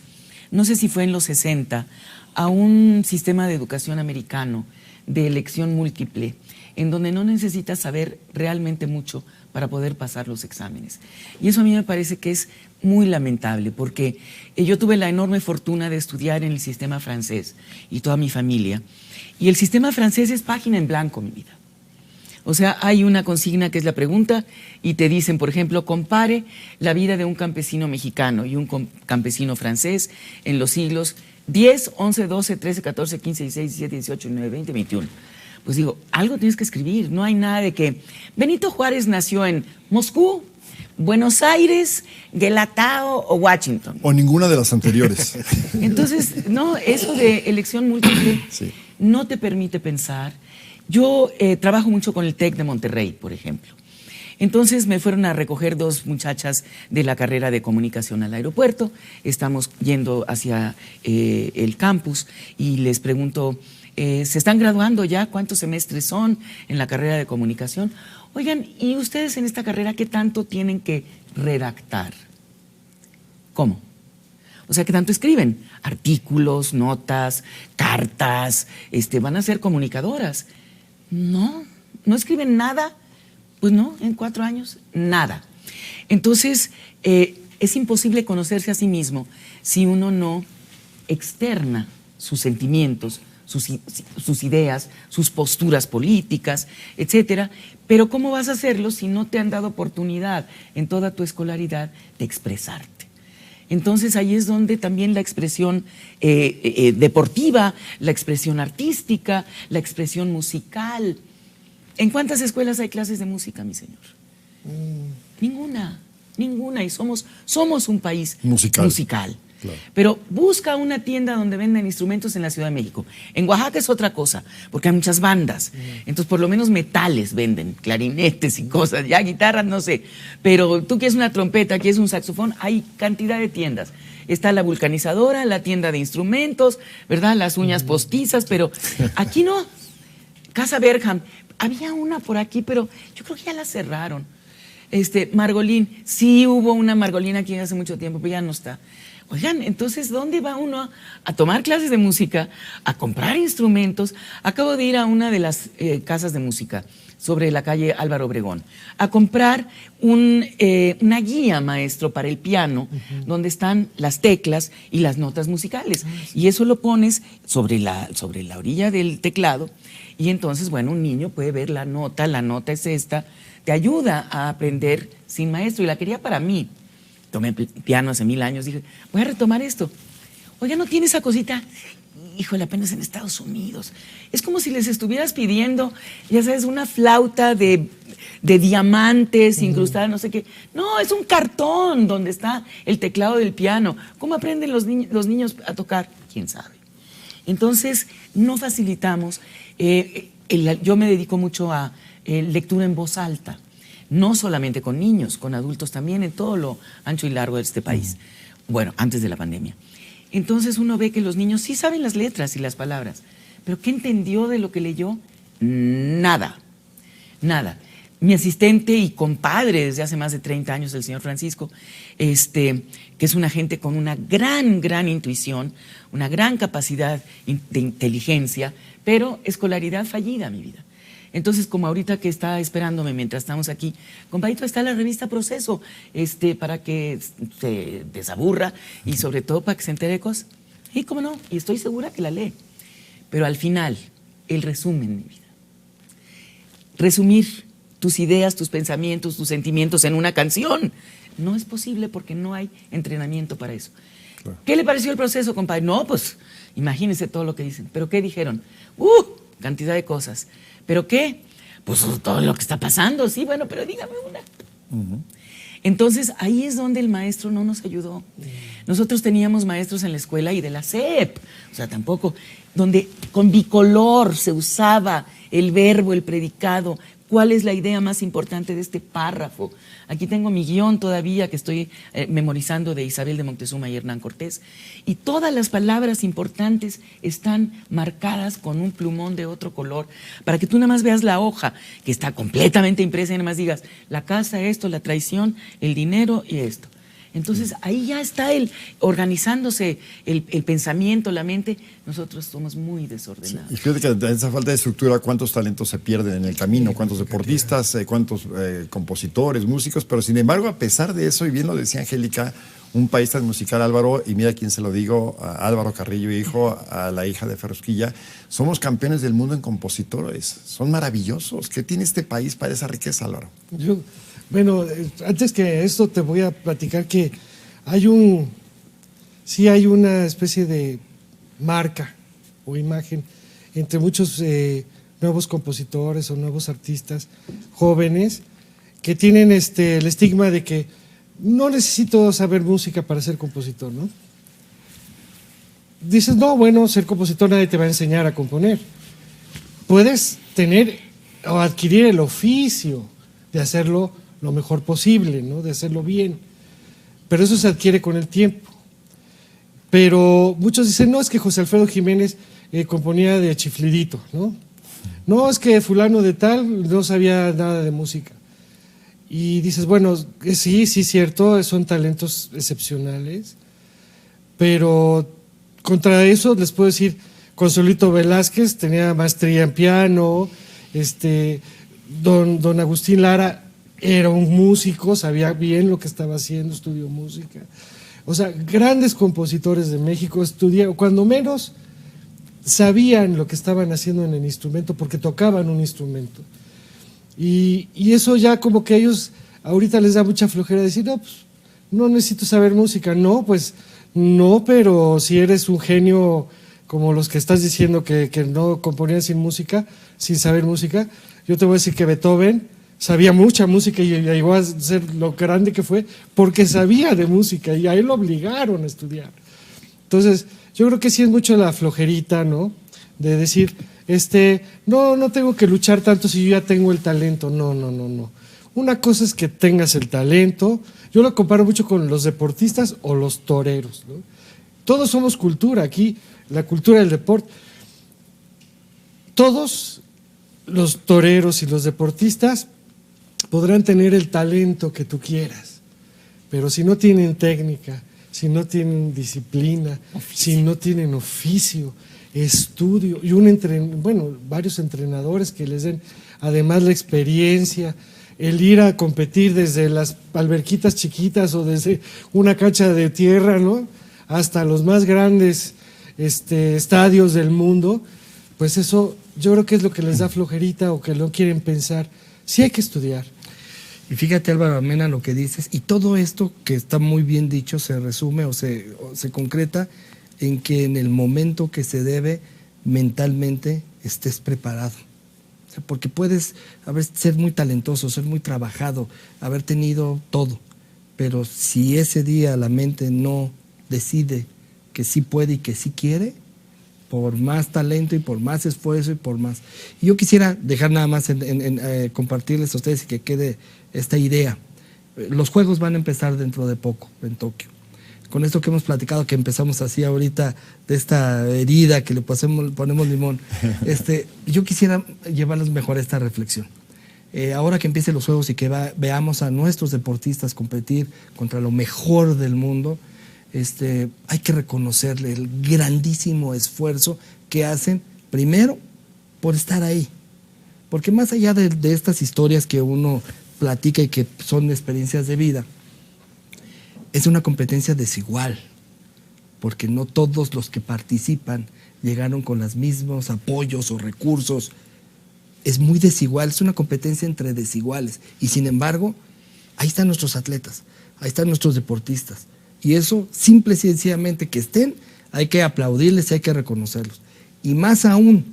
no sé si fue en los 60, a un sistema de educación americano de elección múltiple, en donde no necesitas saber realmente mucho para poder pasar los exámenes. Y eso a mí me parece que es muy lamentable, porque yo tuve la enorme fortuna de estudiar en el sistema francés y toda mi familia. Y el sistema francés es página en blanco, mi vida. O sea, hay una consigna que es la pregunta y te dicen, por ejemplo, compare la vida de un campesino mexicano y un campesino francés en los siglos 10, 11, 12, 13, 14, 15, 16, 17, 18, 19, 20, 21. Pues digo, algo tienes que escribir, no hay nada de que Benito Juárez nació en Moscú, Buenos Aires, Guelatao o Washington. O ninguna de las anteriores. Entonces, no, eso de elección múltiple sí, no te permite pensar. Yo trabajo mucho con el TEC de Monterrey, por ejemplo. Entonces me fueron a recoger 2 muchachas de la carrera de comunicación al aeropuerto. Estamos yendo hacia el campus y les pregunto, ¿se están graduando ya? ¿Cuántos semestres son en la carrera de comunicación? Oigan, ¿y ustedes en esta carrera qué tanto tienen que redactar? ¿Cómo? O sea, ¿qué tanto escriben? Artículos, notas, cartas, van a ser comunicadoras. No escriben nada. Pues no, en 4 años, nada. Entonces, es imposible conocerse a sí mismo si uno no externa sus sentimientos, sus ideas, sus posturas políticas, etcétera. Pero ¿cómo vas a hacerlo si no te han dado oportunidad en toda tu escolaridad de expresarte? Entonces ahí es donde también la expresión deportiva, la expresión artística, la expresión musical. ¿En cuántas escuelas hay clases de música, mi señor? Ninguna. Y somos un país musical. Claro. Pero busca una tienda donde venden instrumentos en la Ciudad de México. En Oaxaca es otra cosa, porque hay muchas bandas. Entonces, por lo menos metales venden, clarinetes y cosas, ya guitarras, no sé. Pero tú quieres una trompeta, quieres un saxofón, hay cantidad de tiendas. Está la vulcanizadora, la tienda de instrumentos, ¿verdad? Las uñas postizas, pero aquí no. Casa Bergham. Había una por aquí, pero yo creo que ya la cerraron. Margolín, sí hubo una Margolín aquí hace mucho tiempo, pero ya no está. Oigan, entonces, ¿dónde va uno a tomar clases de música, a comprar instrumentos? Acabo de ir a una de las casas de música sobre la calle Álvaro Obregón, a comprar una guía, maestro, para el piano, donde están las teclas y las notas musicales. Y eso lo pones sobre la orilla del teclado. Y entonces, bueno, un niño puede ver la nota es esta, te ayuda a aprender sin maestro. Y la quería para mí. Tomé piano hace 1000 años, dije, voy a retomar esto. Oiga, ¿no tiene esa cosita? Híjole, apenas en Estados Unidos. Es como si les estuvieras pidiendo, ya sabes, una flauta de diamantes incrustada, no sé qué. No, es un cartón donde está el teclado del piano. ¿Cómo aprenden los niños a tocar? ¿Quién sabe? Entonces, no facilitamos. Yo me dedico mucho a lectura en voz alta, no solamente con niños, con adultos también, en todo lo ancho y largo de este país. Bueno, antes de la pandemia. Entonces uno ve que los niños sí saben las letras y las palabras, pero ¿qué entendió de lo que leyó? Nada. Mi asistente y compadre desde hace más de 30 años, el señor Francisco, que es una gente con una gran intuición, una gran capacidad de inteligencia, pero escolaridad fallida, mi vida. Entonces, como ahorita que está esperándome mientras estamos aquí, compadrito, está la revista Proceso, para que se desaburra y sobre todo para que se entere de cosas. Y cómo no, y estoy segura que la lee. Pero al final, el resumen, mi vida. Resumir tus ideas, tus pensamientos, tus sentimientos en una canción. No es posible porque no hay entrenamiento para eso. Claro. ¿Qué le pareció el proceso, compadre? No, pues, imagínense todo lo que dicen. ¿Pero qué dijeron? Cantidad de cosas. ¿Pero qué? Pues todo lo que está pasando, sí, bueno, pero dígame una. Entonces, ahí es donde el maestro no nos ayudó. Nosotros teníamos maestros en la escuela y de la SEP, o sea, tampoco, donde con bicolor se usaba el verbo, el predicado. ¿Cuál es la idea más importante de este párrafo? Aquí tengo mi guión todavía que estoy memorizando de Isabel de Moctezuma y Hernán Cortés. Y todas las palabras importantes están marcadas con un plumón de otro color para que tú nada más veas la hoja que está completamente impresa y nada más digas la casa, esto, la traición, el dinero y esto. Entonces ahí ya está organizándose el pensamiento, la mente. Nosotros somos muy desordenados. Sí. Y fíjate que de esa falta de estructura, ¿cuántos talentos se pierden en el camino? ¿Cuántos deportistas? ¿Cuántos compositores, músicos? Pero sin embargo, a pesar de eso, y bien lo decía Angélica, un país tan musical, Álvaro, y mira quién se lo digo, a Álvaro Carrillo, hijo, a la hija de Ferrusquilla, somos campeones del mundo en compositores. Son maravillosos. ¿Qué tiene este país para esa riqueza, Álvaro? Bueno, antes que esto te voy a platicar que hay una especie de marca o imagen entre muchos nuevos compositores o nuevos artistas jóvenes que tienen el estigma de que no necesito saber música para ser compositor, ¿no? Dices, no, bueno, ser compositor nadie te va a enseñar a componer. Puedes tener o adquirir el oficio de hacerlo lo mejor posible, ¿no? De hacerlo bien. Pero eso se adquiere con el tiempo. Pero muchos dicen, no, es que José Alfredo Jiménez componía de chiflidito, ¿no? No, es que fulano de tal no sabía nada de música. Y dices, bueno, sí, cierto, son talentos excepcionales, pero contra eso les puedo decir, Consuelito Velázquez tenía maestría en piano, don Agustín Lara era un músico, sabía bien lo que estaba haciendo, estudió música. O sea, grandes compositores de México estudiaron, cuando menos sabían lo que estaban haciendo en el instrumento porque tocaban un instrumento. Y eso ya como que a ellos ahorita les da mucha flojera decir, no, pues no necesito saber música. No, pues no, pero si eres un genio como los que estás diciendo que no componían sin música, sin saber música, yo te voy a decir que Beethoven sabía mucha música y llegó a ser lo grande que fue porque sabía de música y a él lo obligaron a estudiar. Entonces, yo creo que sí es mucho la flojerita, ¿no? De decir, no tengo que luchar tanto si yo ya tengo el talento. No. Una cosa es que tengas el talento. Yo lo comparo mucho con los deportistas o los toreros, ¿no? Todos somos cultura aquí, la cultura del deporte. Todos los toreros y los deportistas podrán tener el talento que tú quieras, pero si no tienen técnica, si no tienen disciplina, si no tienen oficio, estudio y varios entrenadores que les den además la experiencia, el ir a competir desde las alberquitas chiquitas o desde una cancha de tierra, ¿no? Hasta los más grandes estadios del mundo, pues eso yo creo que es lo que les da flojerita o que no quieren pensar. Sí hay que estudiar. Y fíjate, Álvaro Almena, lo que dices, y todo esto que está muy bien dicho se resume o se concreta en que en el momento que se debe mentalmente estés preparado. O sea, porque puedes ser muy talentoso, ser muy trabajado, haber tenido todo, pero si ese día la mente no decide que sí puede y que sí quiere, por más talento y por más esfuerzo y por más. Y yo quisiera dejar nada más compartirles a ustedes y que quede esta idea. Los Juegos van a empezar dentro de poco en Tokio. Con esto que hemos platicado, que empezamos así ahorita, de esta herida que le ponemos limón, yo quisiera llevarles mejor a esta reflexión. Ahora que empiecen los Juegos y que veamos a nuestros deportistas competir contra lo mejor del mundo, hay que reconocerle el grandísimo esfuerzo que hacen, primero, por estar ahí. Porque más allá de estas historias que uno platica y que son experiencias de vida, es una competencia desigual, porque no todos los que participan llegaron con los mismos apoyos o recursos. Es muy desigual, es una competencia entre desiguales. Y sin embargo, ahí están nuestros atletas, ahí están nuestros deportistas. Y eso, simple y sencillamente que estén, hay que aplaudirles y hay que reconocerlos. Y más aún,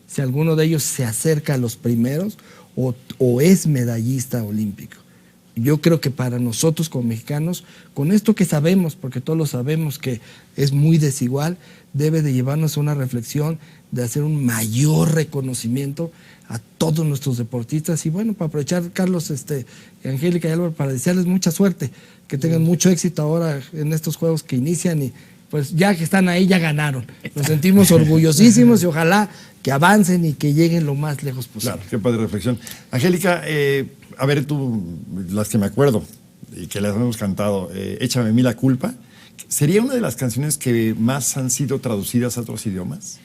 si alguno de ellos se acerca a los primeros o es medallista olímpico. Yo creo que para nosotros como mexicanos, con esto que sabemos, porque todos lo sabemos que es muy desigual, debe de llevarnos a una reflexión de hacer un mayor reconocimiento a todos nuestros deportistas. Y bueno, para aprovechar, Carlos, Angélica y Álvaro, para desearles mucha suerte, que tengan mucho éxito ahora en estos juegos que inician y pues ya que están ahí ya ganaron. Nos sentimos orgullosísimos y ojalá que avancen y que lleguen lo más lejos posible. Claro, qué padre reflexión. Angélica, a ver tú, las que me acuerdo y que las hemos cantado, Échame a mí la culpa, ¿sería una de las canciones que más han sido traducidas a otros idiomas?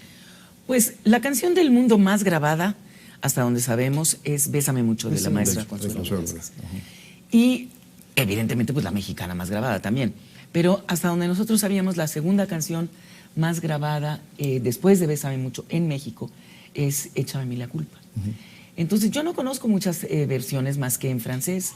Pues la canción del mundo más grabada, hasta donde sabemos, es Bésame mucho, de la maestra Consuelo Velázquez. Y evidentemente pues la mexicana más grabada también. Pero hasta donde nosotros sabíamos, la segunda canción más grabada después de Bésame mucho en México es Échame a mí la culpa. Entonces yo no conozco muchas versiones más que en francés,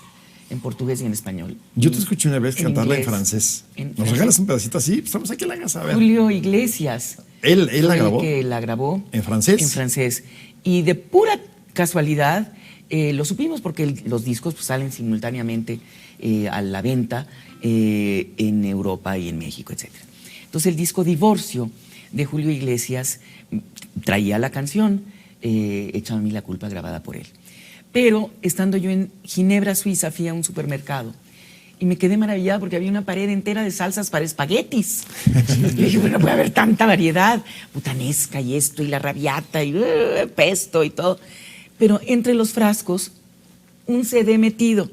en portugués y en español. Yo te escuché una vez cantarla inglés, en francés. ¿Nos francés? Regalas un pedacito así? Estamos aquí, la hagas a ver. Julio Iglesias. ¿Él la grabó? Que la grabó. ¿En francés? En francés. Y de pura casualidad lo supimos porque los discos pues, salen simultáneamente a la venta en Europa y en México, etc. Entonces el disco Divorcio de Julio Iglesias traía la canción Échame a mí la culpa, grabada por él. Pero estando yo en Ginebra, Suiza, fui a un supermercado y me quedé maravillada porque había una pared entera de salsas para espaguetis. Yo dije, bueno, puede haber tanta variedad, putanesca y esto, y la rabiata, y pesto y todo. Pero entre los frascos, un CD metido.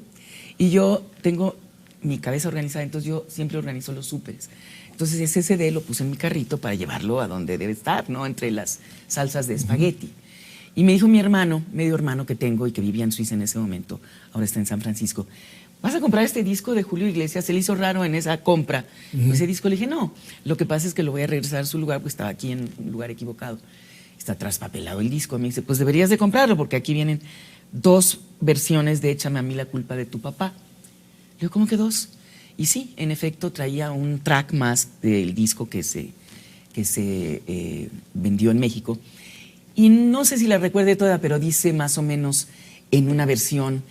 Y yo tengo mi cabeza organizada, entonces yo siempre organizo los súperes. Entonces ese CD lo puse en mi carrito para llevarlo a donde debe estar, ¿no? Entre las salsas de espagueti. Y me dijo mi hermano, medio hermano que tengo y que vivía en Suiza en ese momento, ahora está en San Francisco, ¿vas a comprar este disco de Julio Iglesias? Se le hizo raro en esa compra. Ese disco, le dije, no, lo que pasa es que lo voy a regresar a su lugar, pues estaba aquí en un lugar equivocado. Está traspapelado el disco. Me dice, pues deberías de comprarlo porque aquí vienen 2 versiones de Échame a mí la culpa de tu papá. Le digo, ¿cómo que 2? Y sí, en efecto, traía un track más del disco que se vendió en México. Y no sé si la recuerde toda, pero dice más o menos en una versión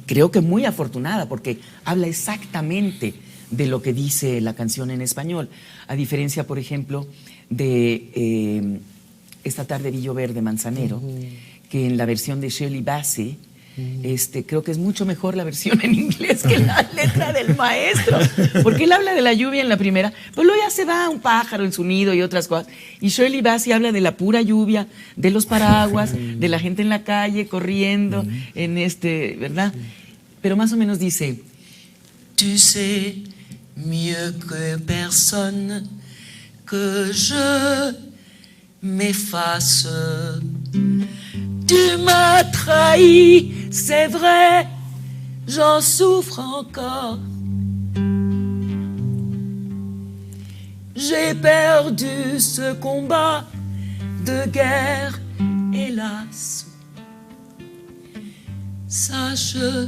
creo que muy afortunada, porque habla exactamente de lo que dice la canción en español. A diferencia, por ejemplo, de Esta tarde vi llover de Manzanero, que en la versión de Shirley Bassey, creo que es mucho mejor la versión en inglés que la letra del maestro, porque él habla de la lluvia en la primera, pero luego ya se va un pájaro en su nido y otras cosas, y Shirley Bassey habla de la pura lluvia, de los paraguas, de la gente en la calle corriendo, ¿verdad? Pero más o menos dice: Tu sais mieux que personne que je m'efface. Tu m'as trahi, c'est vrai, j'en souffre encore. J'ai perdu ce combat de guerre, hélas. Sache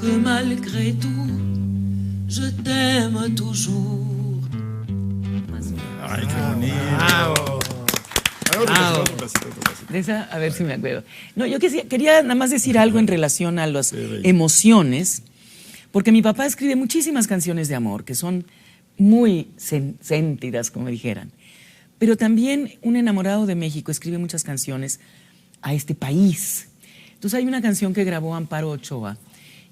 que malgré tout, je t'aime toujours. Ay, qué bonito. De esa, a ver si me acuerdo. No, yo quería nada más decir algo en relación a las emociones, porque mi papá escribe muchísimas canciones de amor que son muy sentidas, como dijeran. Pero también un enamorado de México escribe muchas canciones a este país. Entonces hay una canción que grabó Amparo Ochoa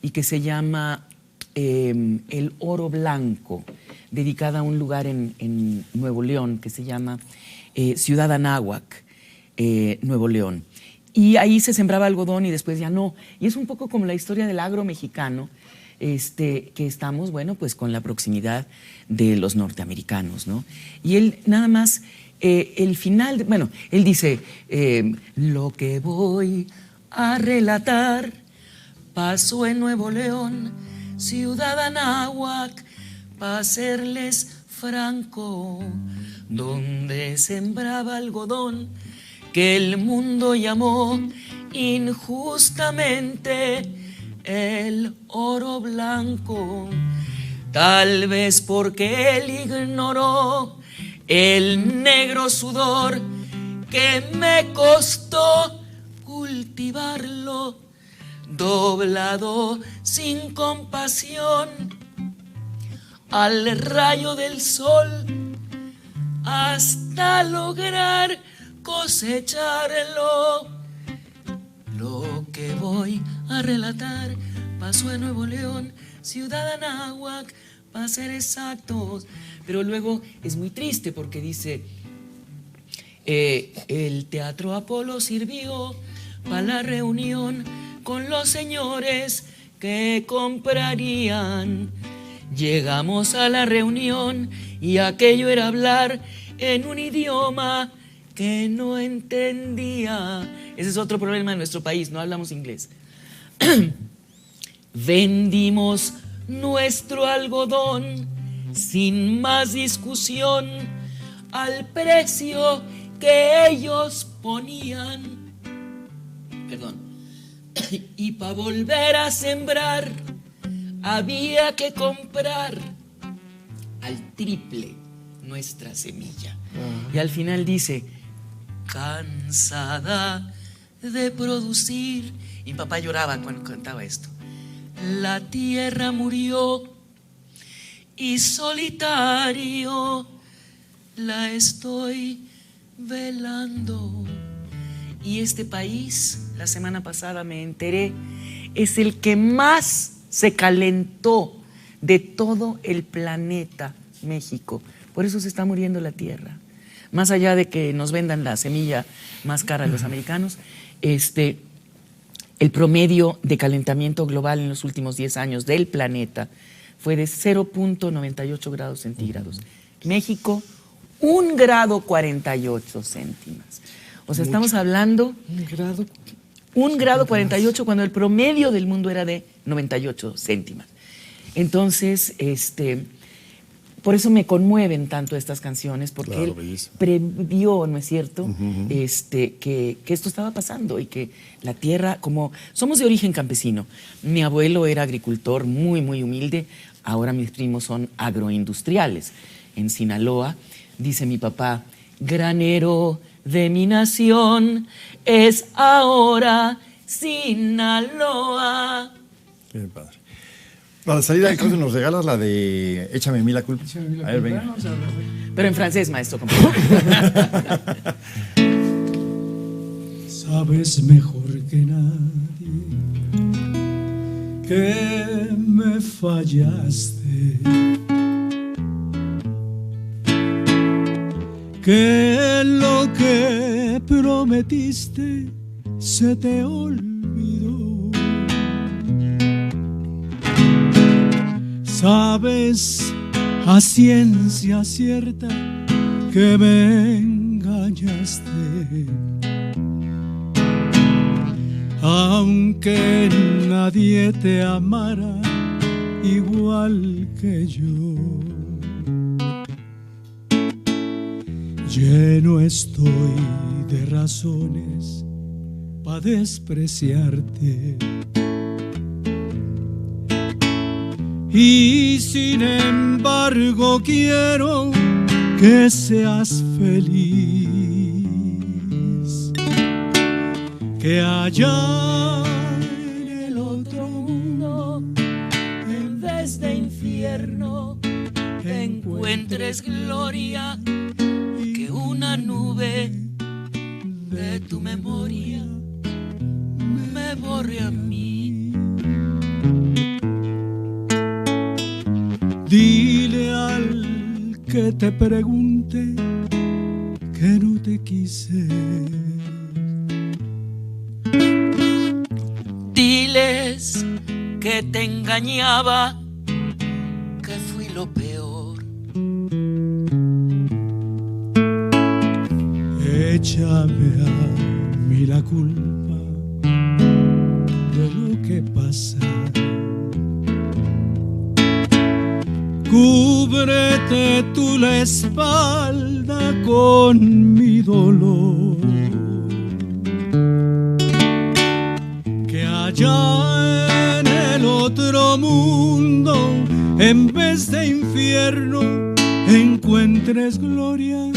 y que se llama El Oro Blanco, dedicada a un lugar en Nuevo León que se llama Ciudad Anáhuac, Nuevo León. Y ahí se sembraba algodón y después ya no. Y es un poco como la historia del agro mexicano, que estamos, bueno, pues con la proximidad de los norteamericanos, ¿no? Y él nada más, el final, bueno, él dice, lo que voy a relatar pasó en Nuevo León, Ciudad Anáhuac, para serles franco, donde sembraba algodón que el mundo llamó injustamente el oro blanco, tal vez porque él ignoró el negro sudor que me costó cultivarlo, doblado sin compasión al rayo del sol, hasta lograr cosecharlo. Lo que voy a relatar pasó en Nuevo León, Ciudad Anáhuac, para ser exactos. Pero luego es muy triste porque dice, el Teatro Apolo sirvió para la reunión con los señores que comprarían. Llegamos a la reunión y aquello era hablar en un idioma que no entendía. Ese es otro problema de nuestro país, no hablamos inglés. Vendimos nuestro algodón sin más discusión al precio que ellos ponían. Perdón. Y para volver a sembrar había que comprar al triple nuestra semilla. Y al final dice, cansada de producir, y papá lloraba cuando cantaba esto, la tierra murió y solitario la estoy velando, Y este país, la semana pasada me enteré, es el que más se calentó de todo el planeta, México. Por eso se está muriendo la tierra. Más allá de que nos vendan la semilla más cara a los americanos, el promedio de calentamiento global en los últimos 10 años del planeta fue de 0.98 grados centígrados. México, 1 grado 48 céntimas. O sea, estamos hablando... 1 grado 48 cuando el promedio del mundo era de 98 céntimas. Entonces, por eso me conmueven tanto estas canciones, porque claro, él bellísimo. previó, ¿no es cierto?, que esto estaba pasando y que la tierra, como somos de origen campesino, mi abuelo era agricultor muy, muy humilde, ahora mis primos son agroindustriales. En Sinaloa, dice mi papá, granero de mi nación es ahora Sinaloa. Qué padre. Para la salida, entonces nos regalas la de Échame a mí la culpa. A ver, venga. Pero en francés, maestro. Sabes mejor que nadie que me fallaste, que lo que prometiste se te olvidó. Sabes a ciencia cierta que me engañaste, aunque nadie te amara igual que yo. Lleno estoy de razones para despreciarte, y sin embargo quiero que seas feliz, que allá en el otro mundo, en vez de infierno, encuentres gloria, que una nube de tu memoria me borre a mí. Dile al que te pregunte que no te quise. Diles que te engañaba, que fui lo peor. Échame a mí la culpa de lo que pasa. Cúbrete tú la espalda con mi dolor, que allá en el otro mundo, en vez de infierno, encuentres gloria,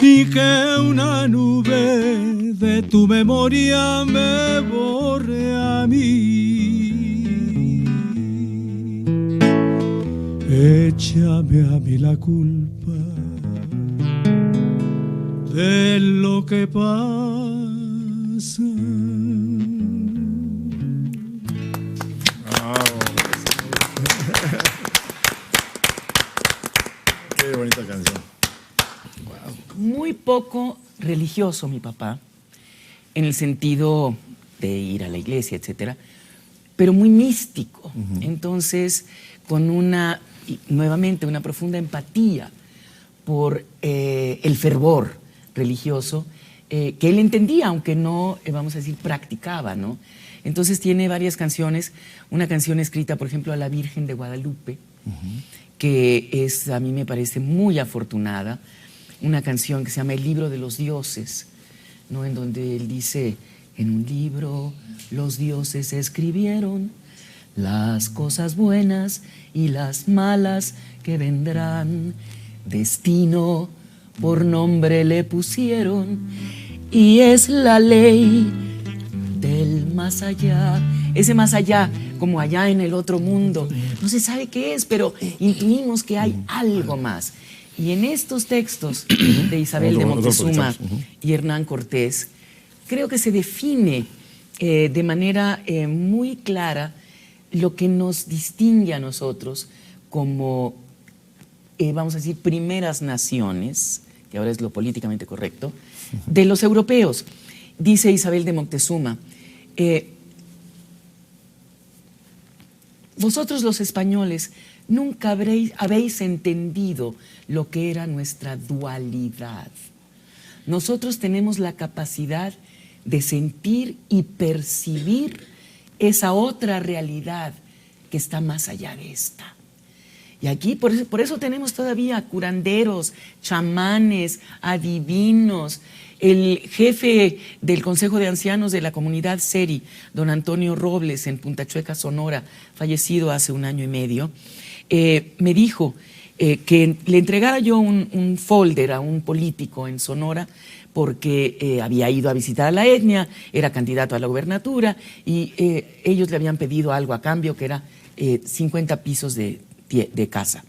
y que una nube de tu memoria me borre a mí. Échame a mí la culpa de lo que pasa. Qué bonita canción. Muy poco religioso mi papá, en el sentido de ir a la iglesia, etcétera, pero muy místico. Entonces, con nuevamente una profunda empatía por el fervor religioso que él entendía, aunque no, vamos a decir, practicaba, ¿no? Entonces tiene varias canciones, una canción escrita, por ejemplo, a la Virgen de Guadalupe, que a mí me parece muy afortunada, una canción que se llama El libro de los dioses, ¿no? En donde él dice, en un libro los dioses escribieron las cosas buenas y las malas que vendrán, destino por nombre le pusieron, y es la ley del más allá. Ese más allá, como allá en el otro mundo, no se sabe qué es, pero intuimos que hay algo más. Y en estos textos de Isabel de Montezuma y Hernán Cortés, creo que se define de manera muy clara lo que nos distingue a nosotros como, vamos a decir, primeras naciones, que ahora es lo políticamente correcto, de los europeos. Dice Isabel de Moctezuma, vosotros los españoles nunca habéis entendido lo que era nuestra dualidad. Nosotros tenemos la capacidad de sentir y percibir esa otra realidad que está más allá de esta. Y aquí, por eso tenemos todavía curanderos, chamanes, adivinos. El jefe del Consejo de Ancianos de la comunidad Seri, don Antonio Robles, en Punta Chueca, Sonora, fallecido hace 1 año y medio, me dijo que le entregara yo un folder a un político en Sonora porque había ido a visitar a la etnia, era candidato a la gobernatura y ellos le habían pedido algo a cambio que era 50 pisos de casa,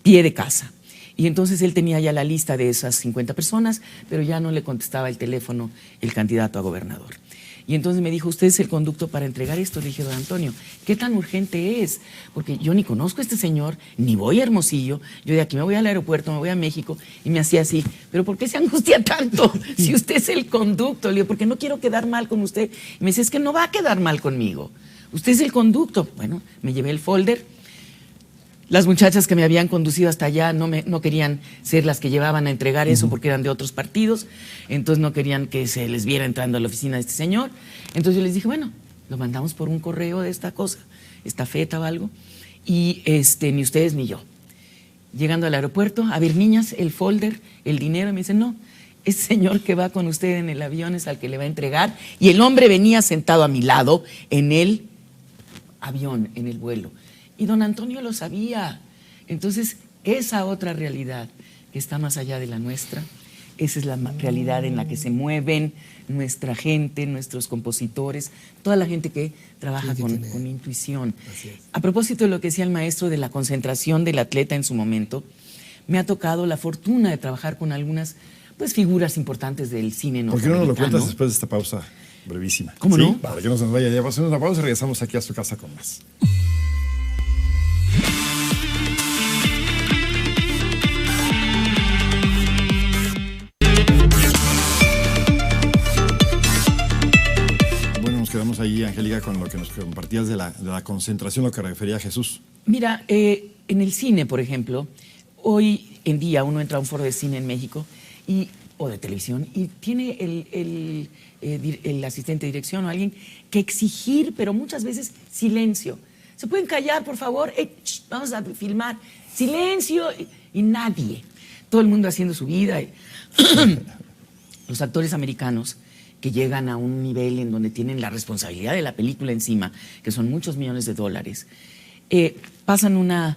pie de casa. Y entonces él tenía ya la lista de esas 50 personas, pero ya no le contestaba el teléfono el candidato a gobernador. Y entonces me dijo, ¿usted es el conducto para entregar esto? Le dije, don Antonio, ¿qué tan urgente es? Porque yo ni conozco a este señor, ni voy a Hermosillo, yo de aquí me voy al aeropuerto, me voy a México, y me hacía así, ¿pero por qué se angustia tanto si usted es el conducto? Le digo, porque no quiero quedar mal con usted. Y me dice, es que no va a quedar mal conmigo, usted es el conducto. Bueno, me llevé el folder. Las muchachas que me habían conducido hasta allá no querían ser las que llevaban a entregar eso porque eran de otros partidos, entonces no querían que se les viera entrando a la oficina de este señor. Entonces yo les dije, bueno, lo mandamos por un correo de esta cosa, esta feta o algo, y ni ustedes ni yo. Llegando al aeropuerto, a ver, niñas, el folder, el dinero, y me dicen, no, ese señor que va con usted en el avión es al que le va a entregar, y el hombre venía sentado a mi lado en el avión, en el vuelo. Y don Antonio lo sabía. Entonces, esa otra realidad que está más allá de la nuestra, esa es la realidad en la que se mueven nuestra gente, nuestros compositores, toda la gente que trabaja con intuición. A propósito de lo que decía el maestro de la concentración del atleta en su momento, me ha tocado la fortuna de trabajar con algunas figuras importantes del cine norteamericano. ¿Por qué no nos lo cuentas después de esta pausa brevísima? ¿Cómo ¿Sí? no? Para que no se nos vaya. Ya pasamos una pausa y regresamos aquí a su casa con más. Quedamos ahí, Angélica, con lo que nos compartías de la concentración, lo que refería a Jesús. Mira, en el cine, por ejemplo, hoy en día uno entra a un foro de cine en México o de televisión y tiene el asistente de dirección o alguien que exigir, pero muchas veces silencio. ¿Se pueden callar, por favor? Vamos a filmar. Silencio. Y nadie. Todo el mundo haciendo su vida. Los actores americanos que llegan a un nivel en donde tienen la responsabilidad de la película encima, que son muchos millones de dólares, pasan unas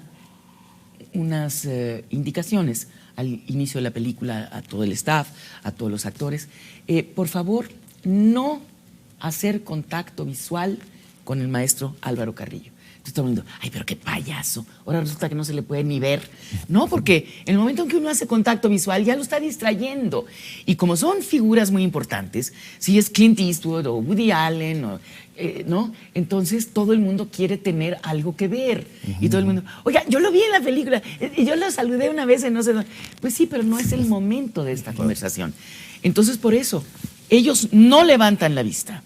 indicaciones al inicio de la película a todo el staff, a todos los actores. Por favor, no hacer contacto visual con el maestro Álvaro Carrillo. Entonces todo el mundo, ay, pero qué payaso, ahora resulta que no se le puede ni ver. No, porque en el momento en que uno hace contacto visual ya lo está distrayendo. Y como son figuras muy importantes, si es Clint Eastwood o Woody Allen, ¿no? Entonces todo el mundo quiere tener algo que ver. Y todo el mundo, oiga, yo lo vi en la película, y yo lo saludé una vez en no sé dónde. Pues sí, pero no es el momento de esta conversación. Entonces por eso, ellos no levantan la vista,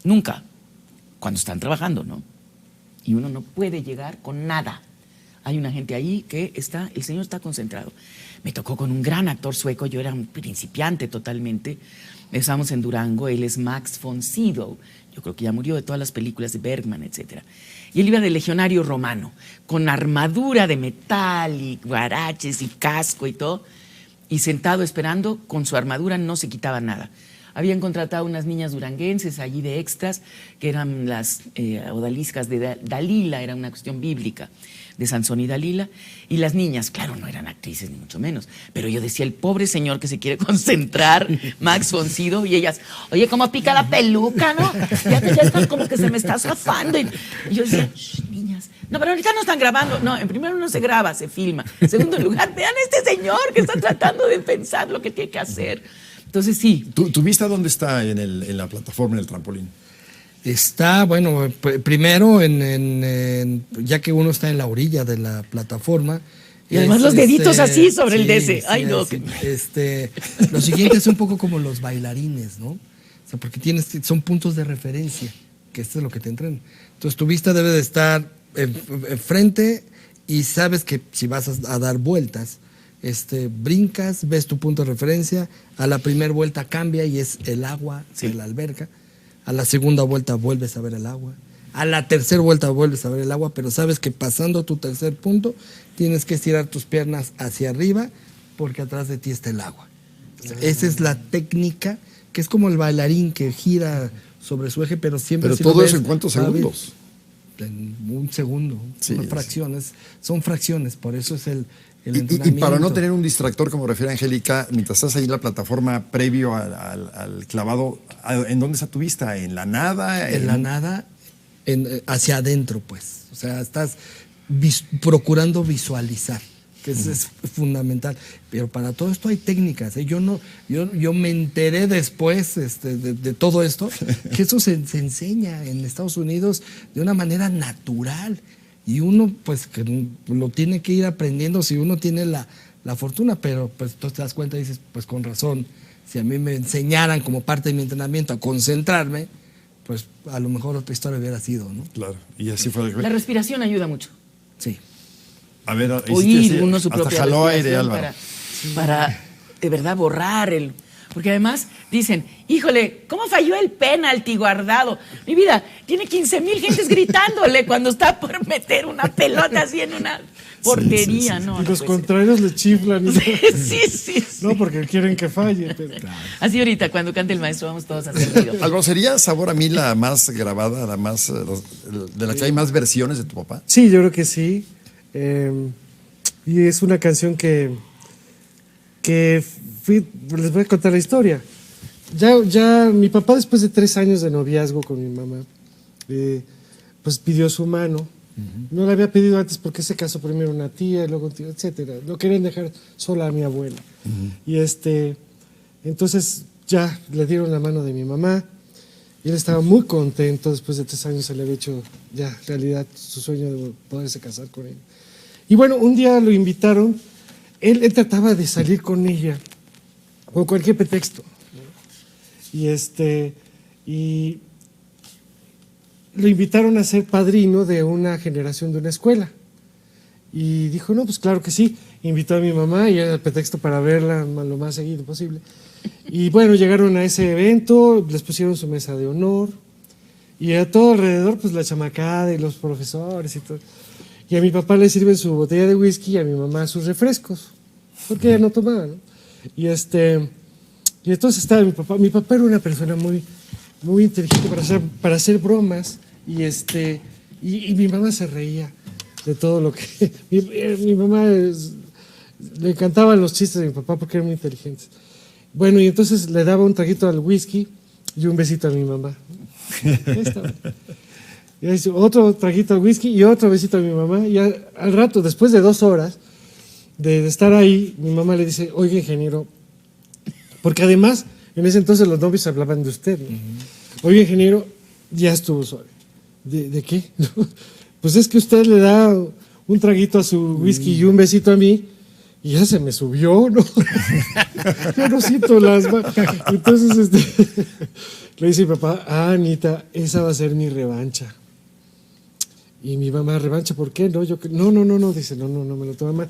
nunca, cuando están trabajando, ¿no? Y uno no puede llegar con nada. Hay una gente ahí que el señor está concentrado. Me tocó con un gran actor sueco, yo era un principiante totalmente. Estábamos en Durango, él es Max von Sydow. Yo creo que ya murió de todas las películas de Bergman, etc. Y él iba de legionario romano, con armadura de metal y guaraches y casco y todo. Y sentado esperando, con su armadura no se quitaba nada. Habían contratado unas niñas duranguenses allí de extras, que eran las odaliscas de Dalila, era una cuestión bíblica, de Sansón y Dalila. Y las niñas, claro, no eran actrices ni mucho menos, pero yo decía, el pobre señor que se quiere concentrar, Max von Sydow, y ellas, oye, ¿cómo pica la peluca, no? Ya está como que se me está zafando. Y yo decía, niñas, no, pero ahorita no están grabando. No, en primer lugar no se graba, se filma. En segundo lugar, vean a este señor que está tratando de pensar lo que tiene que hacer. Entonces sí. ¿Tu vista dónde está en la plataforma, en el trampolín? Está, bueno, primero ya que uno está en la orilla de la plataforma. Y además los deditos así sobre el DC. Ay, no. Lo siguiente es un poco como los bailarines, ¿no? O sea, porque son puntos de referencia, que esto es lo que te entrenan. Entonces tu vista debe de estar enfrente y sabes que si vas a dar vueltas, brincas, ves tu punto de referencia, a la primera vuelta cambia y es el agua de la alberca, a la segunda vuelta vuelves a ver el agua, a la tercera vuelta vuelves a ver el agua, pero sabes que pasando tu tercer punto tienes que estirar tus piernas hacia arriba porque atrás de ti está el agua. Esa es la técnica, que es como el bailarín que gira sobre su eje, pero siempre... Pero todo eso, ¿en cuántos segundos? En un segundo, sí, una fracción, son fracciones, por eso es el y entrenamiento. para no tener un distractor, como refiere Angélica, mientras estás ahí en la plataforma previo al clavado, ¿en dónde está tu vista? ¿En la nada? En la nada, hacia adentro, pues. O sea, estás procurando visualizar, que es fundamental. Pero para todo esto hay técnicas. Yo me enteré después de todo esto, que eso se enseña en Estados Unidos de una manera natural. Y uno, pues, que lo tiene que ir aprendiendo si uno tiene la fortuna, pero pues tú te das cuenta y dices, pues con razón, si a mí me enseñaran como parte de mi entrenamiento a concentrarme, pues a lo mejor otra historia hubiera sido, ¿no? Claro, y así fue. La respiración ayuda mucho. Sí. A ver, oír uno su hasta propia jaló aire, respiración Álvaro. para de verdad borrar porque además dicen, híjole, ¿cómo falló el penalti Guardado? Mi vida, tiene 15,000 gentes gritándole cuando está por meter una pelota así en una portería, sí. ¿no? Y los no contrarios le chiflan. Sí. No, porque quieren que falle. Pero... Así ahorita, cuando cante el maestro, vamos todos a hacer ruido. Álvaro, ¿sería Sabor a mí la más grabada, la más de la que hay más versiones de tu papá? Sí, yo creo que sí. Y es una canción que les voy a contar la historia. Ya mi papá, después de 3 años de noviazgo con mi mamá, pues pidió su mano. No la había pedido antes porque se casó primero una tía, luego un tío, etcétera. No querían dejar sola a mi abuela. Y entonces ya le dieron la mano de mi mamá. Y él estaba muy contento. Después de 3 años se le había hecho ya realidad su sueño de poderse casar con él. Y bueno, un día lo invitaron. Él trataba de salir con ella con cualquier pretexto, ¿no? Y lo invitaron a ser padrino de una generación de una escuela. Y dijo, no, pues claro que sí. Invitó a mi mamá y era el pretexto para verla lo más seguido posible. Y bueno, llegaron a ese evento, les pusieron su mesa de honor. Y a todo alrededor, pues la chamacada y los profesores y todo. Y a mi papá le sirven su botella de whisky y a mi mamá sus refrescos, porque ella no tomaba, ¿no? Y entonces estaba mi papá. Mi papá era una persona muy, muy inteligente para hacer bromas. Y mi mamá se reía de todo lo que... Mi mamá le encantaban los chistes de mi papá porque eran muy inteligentes. Bueno, y entonces le daba un traguito al whisky y un besito a mi mamá. Ahí estaba. Y ahí otro traguito al whisky y otro besito a mi mamá. Y al rato, después de 2 horas de estar ahí, mi mamá le dice, oiga, ingeniero, porque además en ese entonces los novios hablaban de usted, ¿no? Oiga, ingeniero, ya estuvo suave. ¿De qué? Pues es que usted le da un traguito a su whisky y un besito a mí y ya se me subió, ¿no? Yo no siento las manos. Entonces le dice mi papá, Anita, esa va a ser mi revancha. Y mi mamá, ¿revancha por qué? No, no, dice, no me lo toma mal.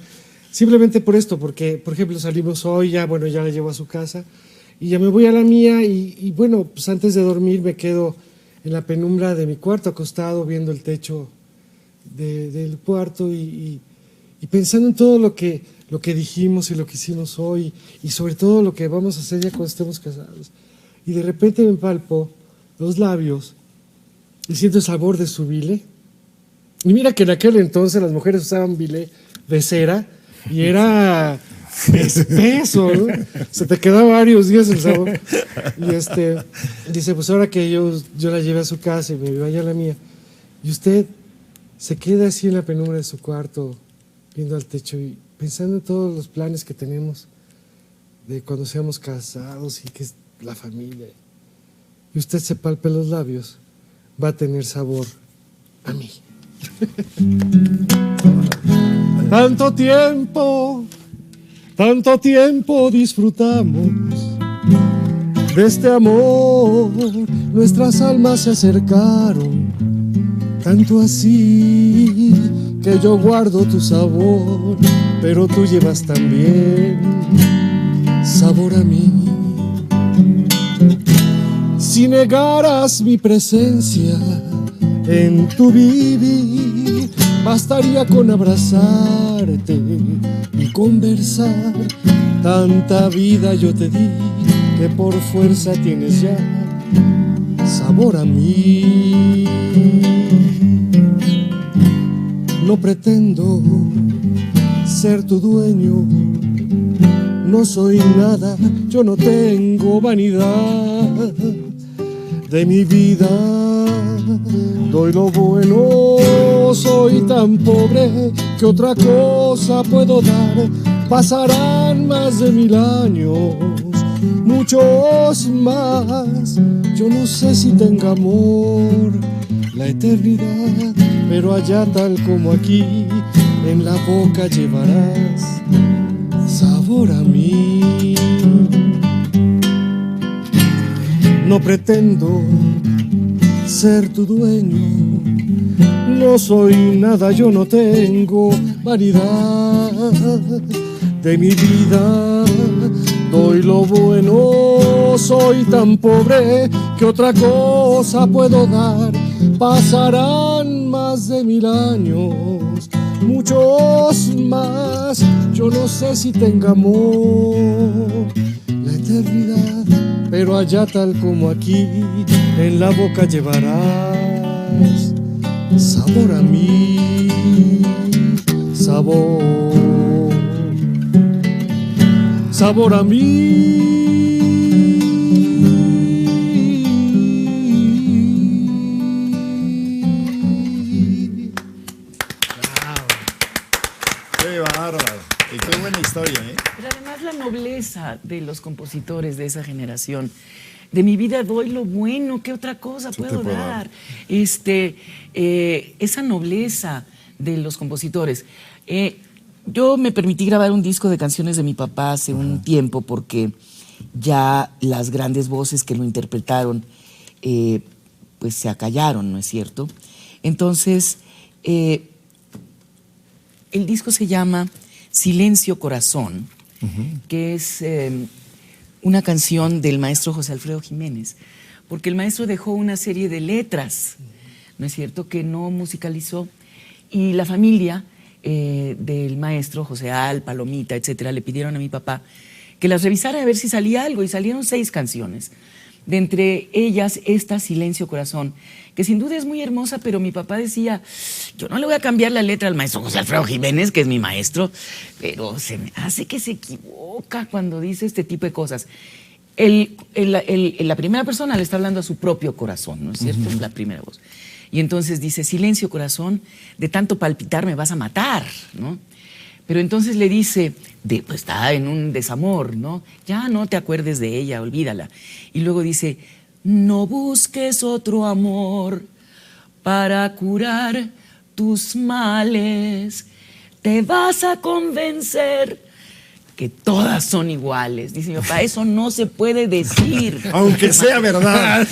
Simplemente por esto, porque, por ejemplo, salimos hoy, ya la llevo a su casa y ya me voy a la mía y bueno, pues antes de dormir me quedo en la penumbra de mi cuarto acostado viendo el techo del cuarto y pensando en todo lo que dijimos y lo que hicimos hoy y sobre todo lo que vamos a hacer ya cuando estemos casados. Y de repente me palpo los labios y siento el sabor de su bile. Y mira que en aquel entonces las mujeres usaban bile de cera y era espeso, ¿no? Se te quedaba varios días el sabor. Y dice, pues ahora que yo la llevé a su casa y me vaya a la mía, y usted se queda así en la penumbra de su cuarto, viendo al techo y pensando en todos los planes que tenemos de cuando seamos casados y que es la familia, y usted se palpe los labios, va a tener sabor a mí. Tanto tiempo disfrutamos de este amor, nuestras almas se acercaron, tanto así que yo guardo tu sabor, pero tú llevas también sabor a mí. Si negaras mi presencia en tu vivir, bastaría con abrazarte y conversar. Tanta vida yo te di que por fuerza tienes ya sabor a mí. No pretendo ser tu dueño, no soy nada, yo no tengo vanidad. De mi vida doy lo bueno, soy tan pobre que otra cosa puedo dar. Pasarán más de 1000 años, muchos más. Yo no sé si tenga amor la eternidad, pero allá tal como aquí, en la boca llevarás sabor a mí. No pretendo ser tu dueño, no soy nada, yo no tengo vanidad. De mi vida doy lo bueno, soy tan pobre que otra cosa puedo dar. Pasarán más de 1000 años, muchos más. Yo no sé si tenga amor la eternidad, pero allá tal como aquí, en la boca llevarás sabor a mí, sabor a mí. ¡Qué bárbaro! Y qué buena historia, ¿eh? Pero además la nobleza de los compositores de esa generación. De mi vida doy lo bueno, ¿qué otra cosa puedo dar? Esa nobleza de los compositores. Yo me permití grabar un disco de canciones de mi papá hace un tiempo porque ya las grandes voces que lo interpretaron pues se acallaron, ¿no es cierto? Entonces, el disco se llama Silencio Corazón, que es una canción del maestro José Alfredo Jiménez, porque el maestro dejó una serie de letras, ¿no es cierto?, que no musicalizó, y la familia del maestro, José Al, Palomita, etcétera, le pidieron a mi papá que las revisara a ver si salía algo, y salieron 6 canciones. De entre ellas, esta Silencio Corazón, que sin duda es muy hermosa, pero mi papá decía, yo no le voy a cambiar la letra al maestro José Alfredo Jiménez, que es mi maestro, pero se me hace que se equivoca cuando dice este tipo de cosas. La primera persona le está hablando a su propio corazón, ¿no es cierto? La primera voz. Y entonces dice, silencio corazón, de tanto palpitar me vas a matar, ¿no? Pero entonces le dice, pues está en un desamor, ¿no? Ya no te acuerdes de ella, olvídala. Y luego dice, no busques otro amor para curar tus males. Te vas a convencer que todas son iguales. Dice mi papá, eso no se puede decir. Aunque sea verdad.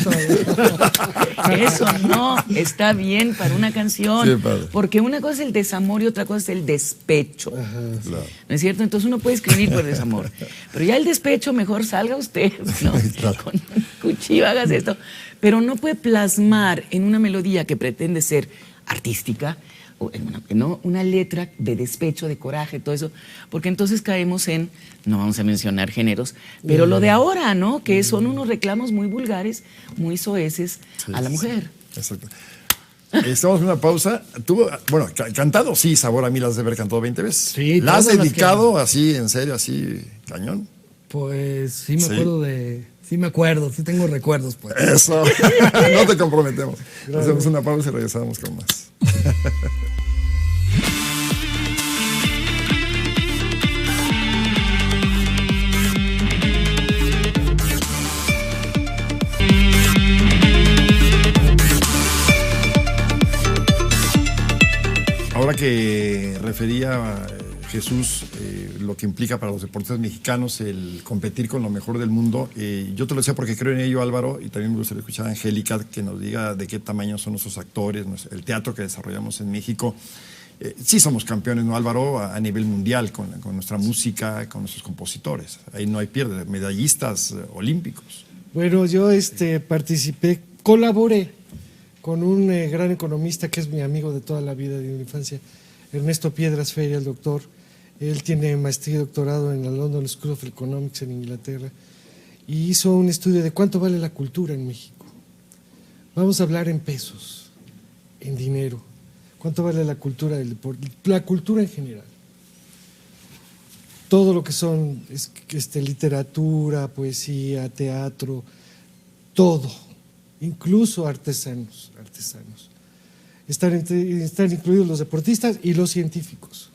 Eso no está bien para una canción. Sí, padre. Porque una cosa es el desamor y otra cosa es el despecho. Claro. ¿No es cierto? Entonces uno puede escribir por desamor. Pero ya el despecho, mejor salga usted, ¿no? Claro. Con un cuchillo hagas esto. Pero no puede plasmar en una melodía que pretende ser artística, una letra de despecho, de coraje, todo eso, porque entonces caemos en, no vamos a mencionar géneros, pero lo de ahora, ¿no? Que son unos reclamos muy vulgares, muy soeces a la mujer. Exacto. Estamos en una pausa. Bueno, cantado, sí, Sabor a mí las de haber cantado 20 veces. Sí, ¿la has todas las dedicado así, en serio, así, cañón? Pues sí me acuerdo sí me acuerdo, sí tengo recuerdos, pues. Eso, no te comprometemos. Hacemos una pausa y regresamos con más. Ahora que refería Jesús lo que implica para los deportistas mexicanos el competir con lo mejor del mundo, yo te lo decía porque creo en ello, Álvaro, y también me gustaría escuchar a Angélica que nos diga de qué tamaño son nuestros actores, el teatro que desarrollamos en México. Sí somos campeones, ¿no, Álvaro? A nivel mundial, con nuestra música, con nuestros compositores. Ahí no hay pierde, medallistas olímpicos. Bueno, yo participé, colaboré con un gran economista que es mi amigo de toda la vida, de mi infancia, Ernesto Piedras Feria, el doctor. Él tiene maestría y doctorado en la London School of Economics en Inglaterra y hizo un estudio de cuánto vale la cultura en México. Vamos a hablar en pesos, en dinero. ¿Cuánto vale la cultura del deporte? La cultura en general. Todo lo que son literatura, poesía, teatro, todo, incluso artesanos. Están incluidos los deportistas y los científicos.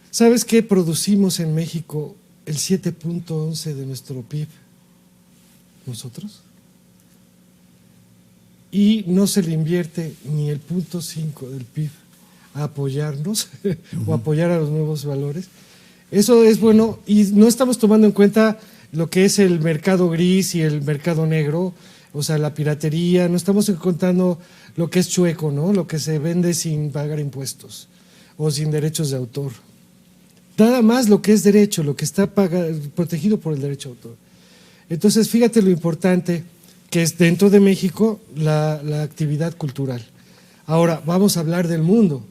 ¿Sabes qué? Producimos en México el 7.11 de nuestro PIB, nosotros. Y no se le invierte ni el 0.5 del PIB a apoyarnos o apoyar a los nuevos valores. Eso es bueno y no estamos tomando en cuenta lo que es el mercado gris y el mercado negro, o sea, la piratería, no estamos contando lo que es chueco, ¿no? Lo que se vende sin pagar impuestos o sin derechos de autor. Nada más lo que es derecho, lo que está protegido por el derecho de autor. Entonces, fíjate lo importante que es dentro de México la actividad cultural. Ahora, vamos a hablar del mundo.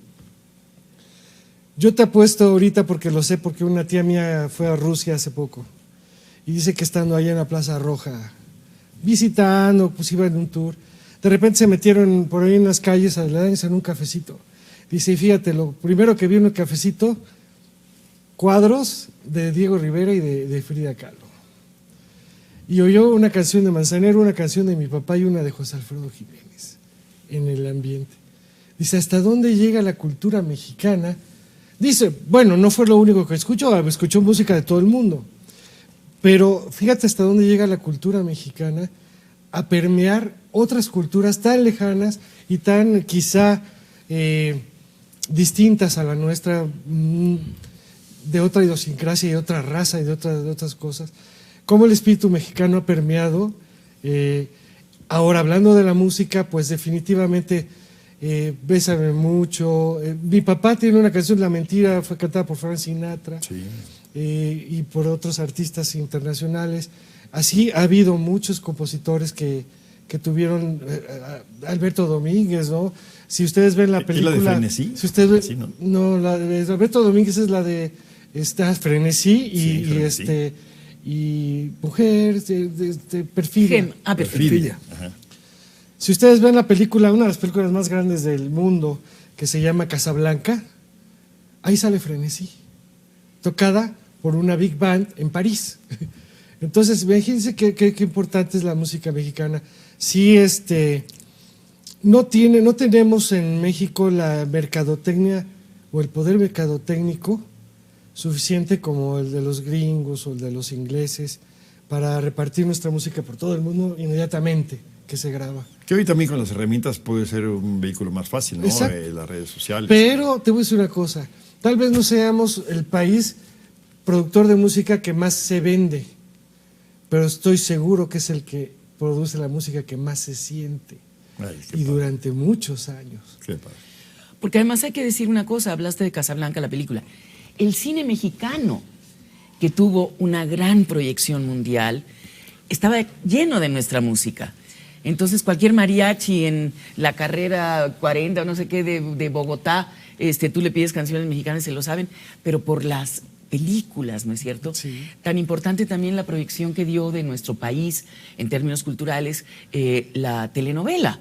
Yo te apuesto ahorita porque lo sé, porque una tía mía fue a Rusia hace poco y dice que estando allá en la Plaza Roja, visitando, pues iba en un tour, de repente se metieron por ahí en las calles a darse en un cafecito. Dice, y fíjate, lo primero que vi en el cafecito, cuadros de Diego Rivera y de Frida Kahlo. Y oyó una canción de Manzanero, una canción de mi papá y una de José Alfredo Jiménez en el ambiente. Dice, ¿hasta dónde llega la cultura mexicana? Dice, bueno, no fue lo único que escuchó música de todo el mundo, pero fíjate hasta dónde llega la cultura mexicana a permear otras culturas tan lejanas y tan quizá distintas a la nuestra, de otra idiosincrasia y de otra raza y de otras cosas. Cómo el espíritu mexicano ha permeado. Ahora, hablando de la música, pues definitivamente Bésame mucho. Mi papá tiene una canción, La Mentira, fue cantada por Frank Sinatra, sí. Y por otros artistas internacionales. Así ha habido muchos compositores que tuvieron, Alberto Domínguez, ¿no? Si ustedes ven la película... ¿Y la de Frenesí? Si ustedes ven, sí, ¿no? No, la de Alberto Domínguez es la de Frenesí y, Frenesí. Y Mujer, Perfidia. Perfidia. Si ustedes ven la película, una de las películas más grandes del mundo, que se llama Casablanca, ahí sale Frenesí, tocada por una big band en París. Entonces, imagínense qué importante es la música mexicana. Sí, no tenemos en México la mercadotecnia o el poder mercadotécnico suficiente como el de los gringos o el de los ingleses para repartir nuestra música por todo el mundo inmediatamente que se graba. Que hoy también con las herramientas puede ser un vehículo más fácil, ¿no? Las redes sociales. Pero te voy a decir una cosa, tal vez no seamos el país productor de música que más se vende, pero estoy seguro que es el que produce la música que más se siente. Ay, y durante muchos años. Qué padre. Porque además hay que decir una cosa, hablaste de Casablanca, la película. El cine mexicano, que tuvo una gran proyección mundial, estaba lleno de nuestra música. Entonces cualquier mariachi en la carrera 40 o no sé qué de Bogotá, tú le pides canciones mexicanas, se lo saben, pero por las películas, ¿no es cierto? Sí. Tan importante también la proyección que dio de nuestro país en términos culturales la telenovela,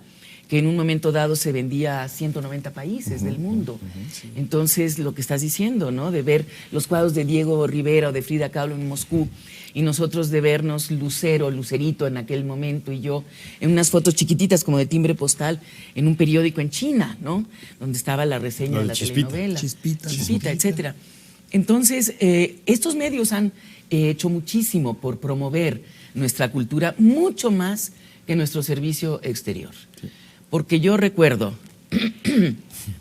que en un momento dado se vendía a 190 países del mundo. Sí. Entonces, lo que estás diciendo, ¿no? De ver los cuadros de Diego Rivera o de Frida Kahlo en Moscú y nosotros de vernos Lucerito en aquel momento y yo en unas fotos chiquititas como de timbre postal en un periódico en China, ¿no? Donde estaba la reseña de la telenovela. Chispita, etcétera. Entonces, estos medios han hecho muchísimo por promover nuestra cultura, mucho más que nuestro servicio exterior. Sí. Porque yo recuerdo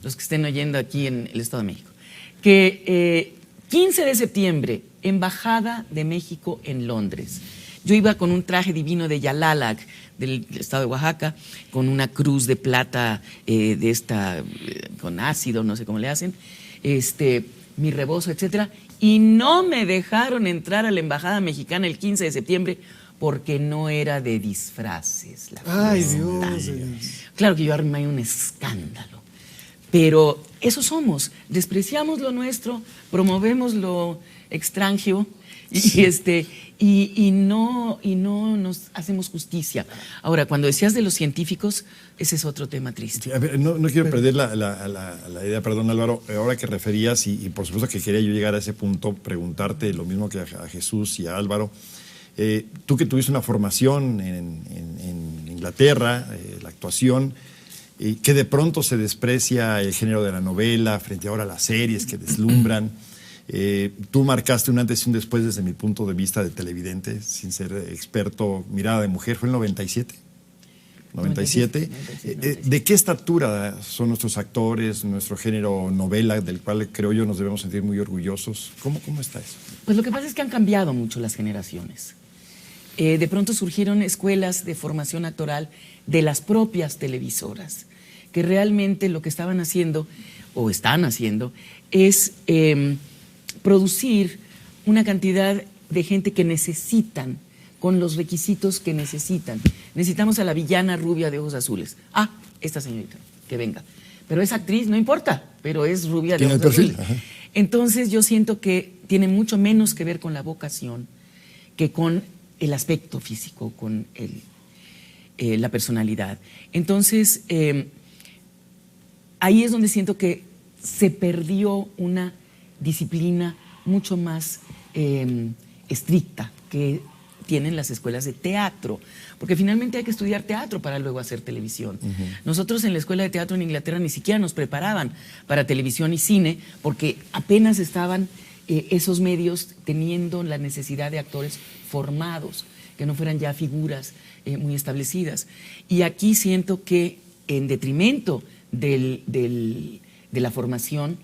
los que estén oyendo aquí en el Estado de México, que 15 de septiembre, Embajada de México en Londres. Yo iba con un traje divino de Yalalac, del estado de Oaxaca, con una cruz de plata de esta, con ácido, no sé cómo le hacen, mi rebozo, etcétera, y no me dejaron entrar a la Embajada Mexicana el 15 de septiembre porque no era de disfraces. Ay, Dios. Claro que yo armé un escándalo, pero eso somos, despreciamos lo nuestro, promovemos lo extranjero y no nos hacemos justicia. Ahora, cuando decías de los científicos, ese es otro tema triste. Sí, a ver, no quiero perder la idea, perdón Álvaro, ahora que referías, y por supuesto que quería yo llegar a ese punto, preguntarte lo mismo que a Jesús y a Álvaro. Tú que tuviste una formación en Inglaterra, la actuación, que de pronto se desprecia el género de la novela frente ahora a las series que deslumbran. Tú marcaste un antes y un después desde mi punto de vista de televidente, sin ser experto, mirada de mujer, ¿fue el 97? 97. ¿De qué estatura son nuestros actores, nuestro género novela, del cual creo yo nos debemos sentir muy orgullosos? ¿Cómo está eso? Pues lo que pasa es que han cambiado mucho las generaciones. De pronto surgieron escuelas de formación actoral de las propias televisoras, que realmente lo que estaban haciendo, o están haciendo, es producir una cantidad de gente que necesitan, con los requisitos que necesitan. Necesitamos a la villana rubia de ojos azules. Ah, esta señorita, que venga. Pero es actriz, no importa, pero es rubia de ojos azules. Ajá. Entonces yo siento que tiene mucho menos que ver con la vocación que con el aspecto físico, con la personalidad. Entonces, ahí es donde siento que se perdió una disciplina mucho más estricta que tienen las escuelas de teatro, porque finalmente hay que estudiar teatro para luego hacer televisión. Nosotros en la escuela de teatro en Inglaterra ni siquiera nos preparaban para televisión y cine, porque apenas estaban esos medios teniendo la necesidad de actores formados, que no fueran ya figuras muy establecidas. Y aquí siento que en detrimento de la formación,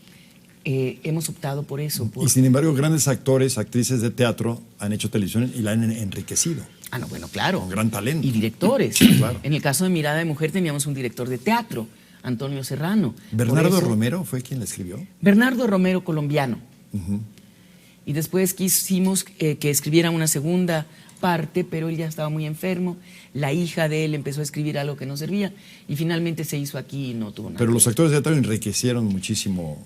hemos optado por eso. Y sin embargo, grandes actores, actrices de teatro han hecho televisión y la han enriquecido. Ah, no, bueno, claro. Con gran talento. Y directores. Claro. En el caso de Mirada de Mujer teníamos un director de teatro, Antonio Serrano. ¿Bernardo Romero fue quien la escribió? Bernardo Romero, colombiano. Y después quisimos que escribiera una segunda parte, pero él ya estaba muy enfermo. La hija de él empezó a escribir algo que no servía y finalmente se hizo aquí y no tuvo nada. Pero los actores de teatro enriquecieron muchísimo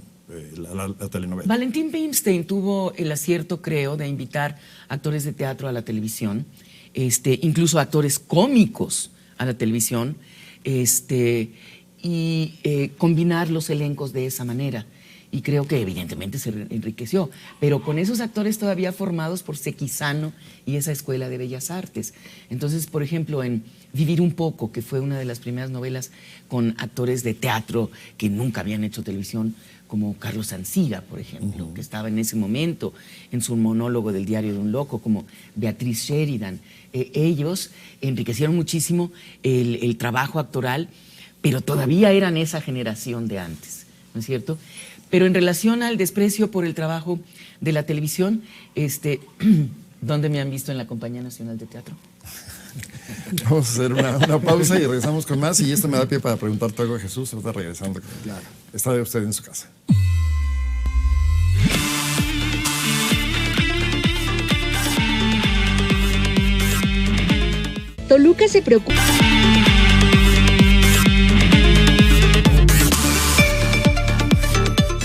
la telenovela. Valentín Pimstein tuvo el acierto, creo, de invitar actores de teatro a la televisión, incluso actores cómicos a la televisión, y combinar los elencos de esa manera. Y creo que evidentemente se enriqueció, pero con esos actores todavía formados por Sequizano y esa Escuela de Bellas Artes. Entonces, por ejemplo, en Vivir un poco, que fue una de las primeras novelas con actores de teatro que nunca habían hecho televisión, como Carlos Ancira, por ejemplo, que estaba en ese momento en su monólogo del Diario de un Loco, como Beatriz Sheridan. Ellos enriquecieron muchísimo el trabajo actoral, pero todavía eran esa generación de antes, ¿no es cierto? Pero en relación al desprecio por el trabajo de la televisión, ¿dónde me han visto en la Compañía Nacional de Teatro? Vamos a hacer una pausa y regresamos con más. Y esto me da pie para preguntarte algo a Jesús. Está regresando. Claro. Está usted en su casa. Toluca se preocupa.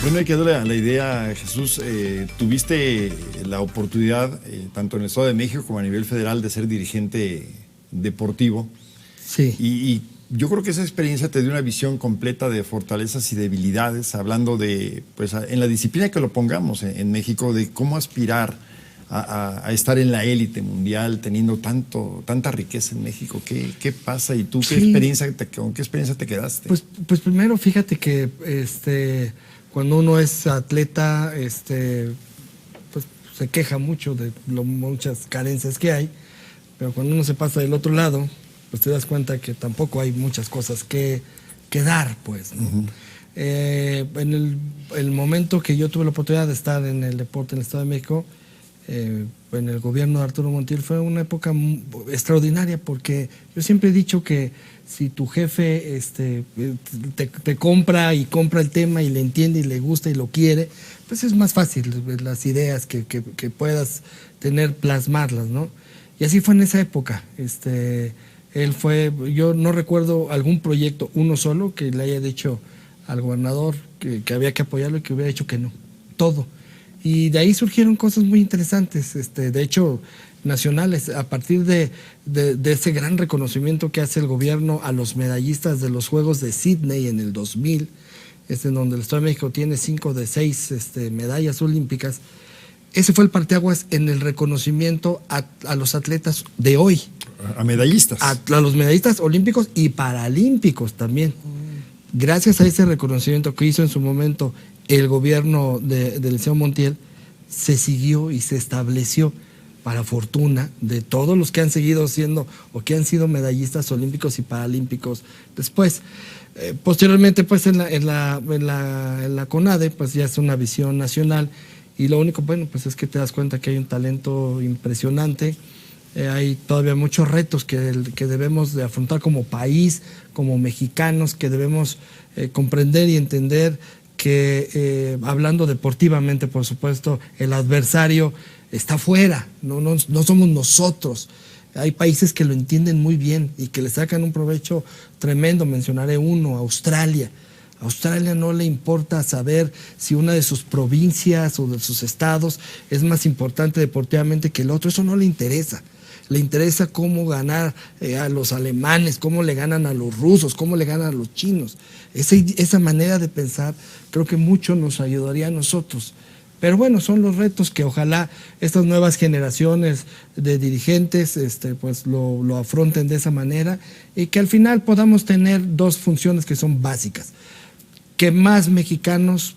Bueno, hay que darle a la idea, Jesús. Tuviste la oportunidad, tanto en el Estado de México como a nivel federal, de ser dirigente deportivo. Sí. Y yo creo que esa experiencia te dio una visión completa de fortalezas y debilidades, hablando de, pues, en la disciplina que lo pongamos en México, de cómo aspirar a estar en la élite mundial, teniendo tanta riqueza en México. ¿Qué pasa? ¿Y tú con qué experiencia te quedaste? Pues primero, fíjate que cuando uno es atleta, pues se queja mucho de muchas carencias que hay, pero cuando uno se pasa del otro lado, pues te das cuenta que tampoco hay muchas cosas que dar, pues, ¿no? En el momento que yo tuve la oportunidad de estar en el deporte en el Estado de México, en el gobierno de Arturo Montiel, fue una época extraordinaria, porque yo siempre he dicho que si tu jefe te compra y compra el tema y le entiende y le gusta y lo quiere, pues es más fácil las ideas que puedas tener, plasmarlas, ¿no? Y así fue en esa época. Yo no recuerdo algún proyecto, uno solo, que le haya dicho al gobernador que había que apoyarlo y que hubiera dicho que no, todo. Y de ahí surgieron cosas muy interesantes, de hecho, nacionales, a partir de ese gran reconocimiento que hace el gobierno a los medallistas de los Juegos de Sydney en el 2000, en donde el Estado de México tiene 5 de 6 medallas olímpicas. Ese fue el parteaguas en el reconocimiento a los atletas de hoy. A medallistas. A los medallistas olímpicos y paralímpicos también. Gracias a ese reconocimiento que hizo en su momento el gobierno del Liceo Montiel, se siguió y se estableció, para fortuna de todos los que han seguido siendo o que han sido medallistas olímpicos y paralímpicos después. Posteriormente, pues en la CONADE, pues ya es una visión nacional, y lo único bueno pues es que te das cuenta que hay un talento impresionante. Hay todavía muchos retos que debemos de afrontar como país, como mexicanos, que debemos comprender y entender que, hablando deportivamente, por supuesto, el adversario está afuera, no somos nosotros. Hay países que lo entienden muy bien y que le sacan un provecho tremendo. Mencionaré uno, Australia. A Australia no le importa saber si una de sus provincias o de sus estados es más importante deportivamente que el otro, eso no le interesa. Le interesa cómo ganar a los alemanes, cómo le ganan a los rusos, cómo le ganan a los chinos. Esa manera de pensar creo que mucho nos ayudaría a nosotros. Pero bueno, son los retos que ojalá estas nuevas generaciones de dirigentes pues lo afronten de esa manera, y que al final podamos tener dos funciones que son básicas. Que más mexicanos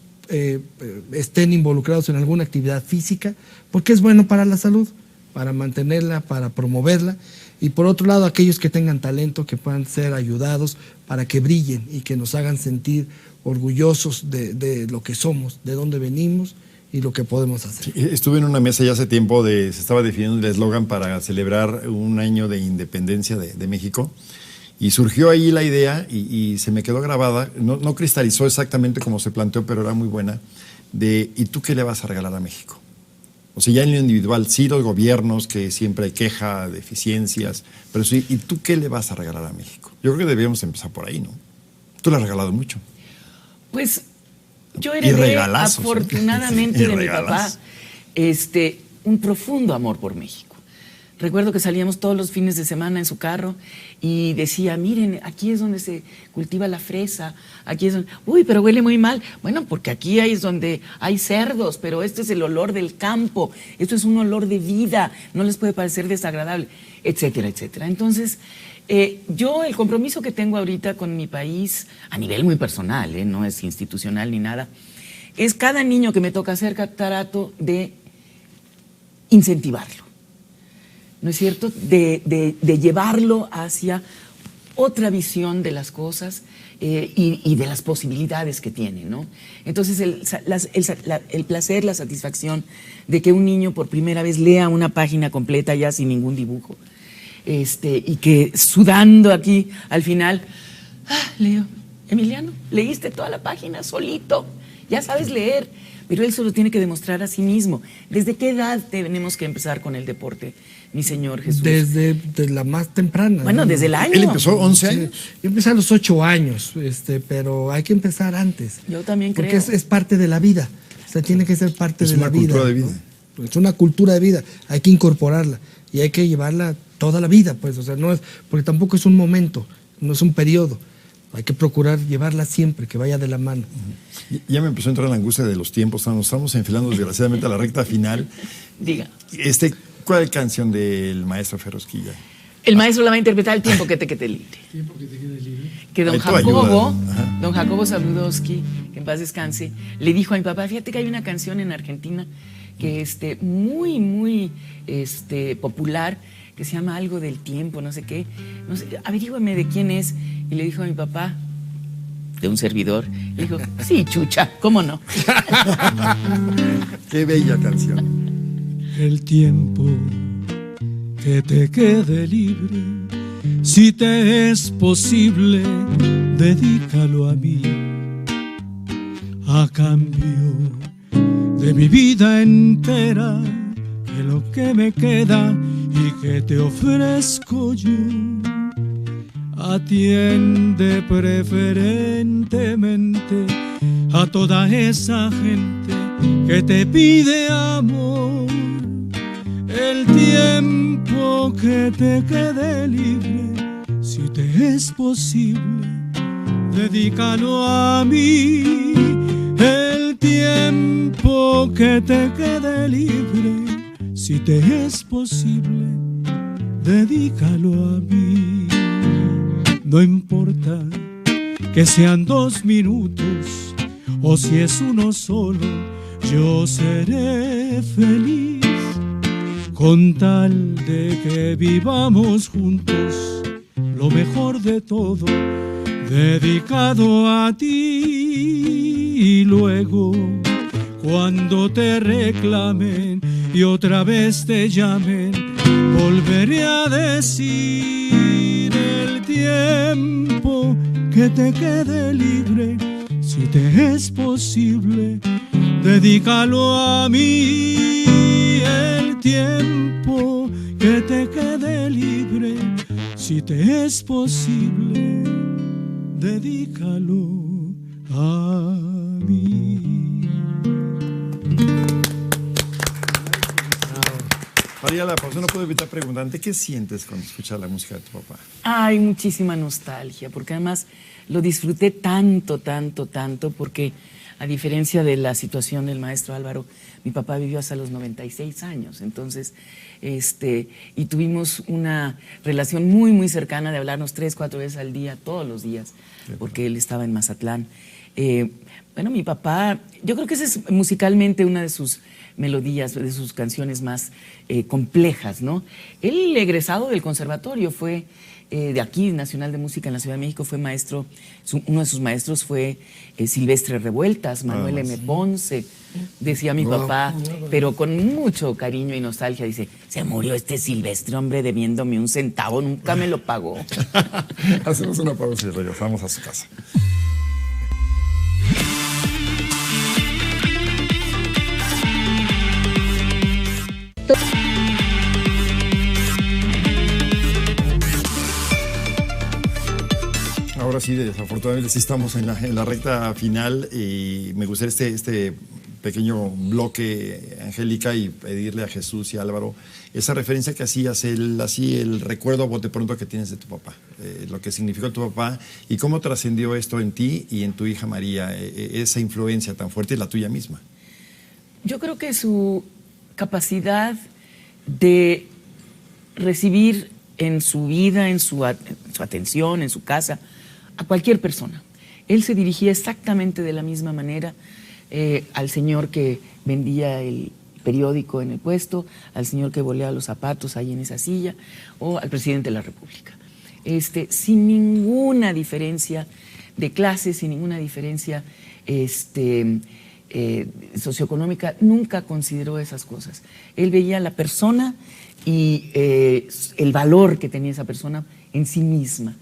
estén involucrados en alguna actividad física, porque es bueno para la salud, para mantenerla, para promoverla, y por otro lado aquellos que tengan talento, que puedan ser ayudados para que brillen y que nos hagan sentir orgullosos de lo que somos, de dónde venimos y lo que podemos hacer. Sí, estuve en una mesa ya hace tiempo, se estaba definiendo el eslogan para celebrar un año de independencia de México, y surgió ahí la idea y se me quedó grabada, no cristalizó exactamente como se planteó, pero era muy buena, ¿y tú qué le vas a regalar a México? O sea, ya en lo individual, sí, los gobiernos, que siempre hay queja, deficiencias, pero sí, ¿y tú qué le vas a regalar a México? Yo creo que deberíamos empezar por ahí, ¿no? Tú le has regalado mucho. Pues yo heredé, afortunadamente, ¿sí? de mi papá, un profundo amor por México. Recuerdo que salíamos todos los fines de semana en su carro y decía, miren, aquí es donde se cultiva la fresa, aquí es donde... Uy, pero huele muy mal. Bueno, porque aquí es donde hay cerdos, pero este es el olor del campo, esto es un olor de vida, no les puede parecer desagradable, etcétera, etcétera. Entonces, yo el compromiso que tengo ahorita con mi país, a nivel muy personal, no es institucional ni nada, es cada niño que me toca hacer trato de incentivarlo. ¿No es cierto?, de llevarlo hacia otra visión de las cosas y de las posibilidades que tiene, ¿no? Entonces, el placer, la satisfacción de que un niño por primera vez lea una página completa ya sin ningún dibujo, y que sudando aquí al final, leo, Emiliano, leíste toda la página solito, ya sabes leer, pero él solo tiene que demostrar a sí mismo. ¿Desde qué edad tenemos que empezar con el deporte, mi Señor Jesús? Desde la más temprana. Bueno, ¿no? desde el año. ¿Él empezó 11 años? Yo empecé a los 8 años, pero hay que empezar antes. Yo también creo. Porque es parte de la vida. O sea, tiene que ser parte de la vida. Es una cultura de vida. ¿no? Es una cultura de vida. Hay que incorporarla y hay que llevarla toda la vida, pues. O sea, no es, porque tampoco es un momento, no es un periodo. Hay que procurar llevarla siempre, que vaya de la mano. Ya me empezó a entrar la angustia de los tiempos. Nos estamos enfilando desgraciadamente a la recta final. Diga. ¿Cuál canción del maestro Ferrosquilla? El maestro la va a interpretar el tiempo que te quede libre. Tiempo que te quede libre. Que don Ahí tú ayudas. Don Jacobo Zabludowski, que en paz descanse, le dijo a mi papá, fíjate que hay una canción en Argentina que muy, muy popular, que se llama algo del tiempo, no sé qué. No sé, averígüeme de quién es. Y le dijo a mi papá, de un servidor. Y dijo, sí, chucha, ¿cómo no? Qué bella canción. El tiempo que te quede libre, si te es posible, dedícalo a mí. A cambio de mi vida entera, de lo que me queda y que te ofrezco yo. Atiende preferentemente a toda esa gente que te pide amor. El tiempo que te quede libre, si te es posible, dedícalo a mí. El tiempo que te quede libre, si te es posible, dedícalo a mí. No importa que sean 2 minutos o si es uno solo, yo seré feliz con tal de que vivamos juntos lo mejor de todo, dedicado a ti. Y luego, cuando te reclamen y otra vez te llamen, volveré a decir: el tiempo que te quede libre, si te es posible, dedícalo a mí. El tiempo que te quede libre, si te es posible, dedícalo a mí. María, la pausa no puedo evitar preguntarte, ¿qué sientes cuando escuchas la música de tu papá? Hay muchísima nostalgia, porque además lo disfruté tanto, porque a diferencia de la situación del maestro Álvaro, mi papá vivió hasta los 96 años, entonces, y tuvimos una relación muy cercana de hablarnos 3-4 veces al día, todos los días, porque él estaba en Mazatlán. Bueno, mi papá, yo creo que esa es musicalmente una de sus melodías, de sus canciones más complejas, ¿no? Él, egresado del conservatorio, fue de aquí, Nacional de Música en la Ciudad de México, fue maestro, uno de sus maestros fue Silvestre Revueltas, Manuel M. Ponce, decía mi papá, pero con mucho cariño y nostalgia, dice, se murió este Silvestre, hombre, debiéndome 1 centavo, nunca me lo pagó. Hacemos una pausa y regresamos a su casa. Ahora sí, desafortunadamente sí estamos en la recta final y me gustaría este pequeño bloque, Angélica, y pedirle a Jesús y Álvaro esa referencia que hacías, el recuerdo a bote pronto que tienes de tu papá, lo que significó tu papá y cómo trascendió esto en ti y en tu hija María, esa influencia tan fuerte y la tuya misma. Yo creo que su capacidad de recibir en su vida, en su atención, en su casa, a cualquier persona. Él se dirigía exactamente de la misma manera al señor que vendía el periódico en el puesto, al señor que volea los zapatos ahí en esa silla, o al presidente de la República. Sin ninguna diferencia de clase, sin ninguna diferencia socioeconómica, nunca consideró esas cosas. Él veía a la persona y el valor que tenía esa persona en sí misma.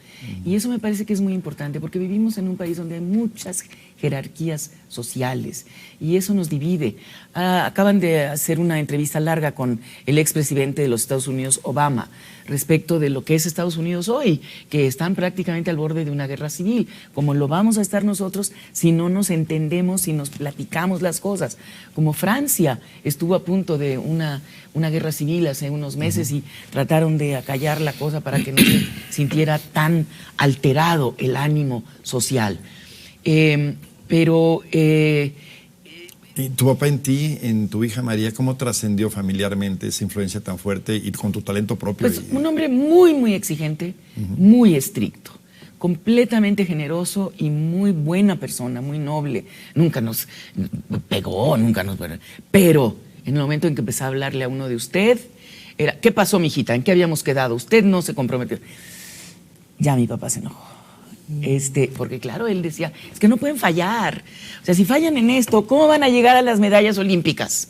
Y eso me parece que es muy importante, porque vivimos en un país donde hay muchas jerarquías sociales y eso nos divide. Acaban de hacer una entrevista larga con el expresidente de los Estados Unidos, Obama, respecto de lo que es Estados Unidos hoy, que están prácticamente al borde de una guerra civil, como lo vamos a estar nosotros si no nos entendemos, si nos platicamos las cosas. Como Francia estuvo a punto de una guerra civil hace unos meses y trataron de acallar la cosa para que no se sintiera tan alterado el ánimo social. ¿Y tu papá en ti, en tu hija María, cómo trascendió familiarmente esa influencia tan fuerte y con tu talento propio? Pues un hombre muy exigente, muy estricto, completamente generoso y muy buena persona, muy noble. Nunca nos pegó, pero en el momento en que empezó a hablarle a uno de usted, era, ¿qué pasó, mijita? ¿En qué habíamos quedado? Usted no se comprometió. Ya mi papá se enojó. Porque claro, él decía, es que no pueden fallar. O sea, si fallan en esto, ¿cómo van a llegar a las medallas olímpicas?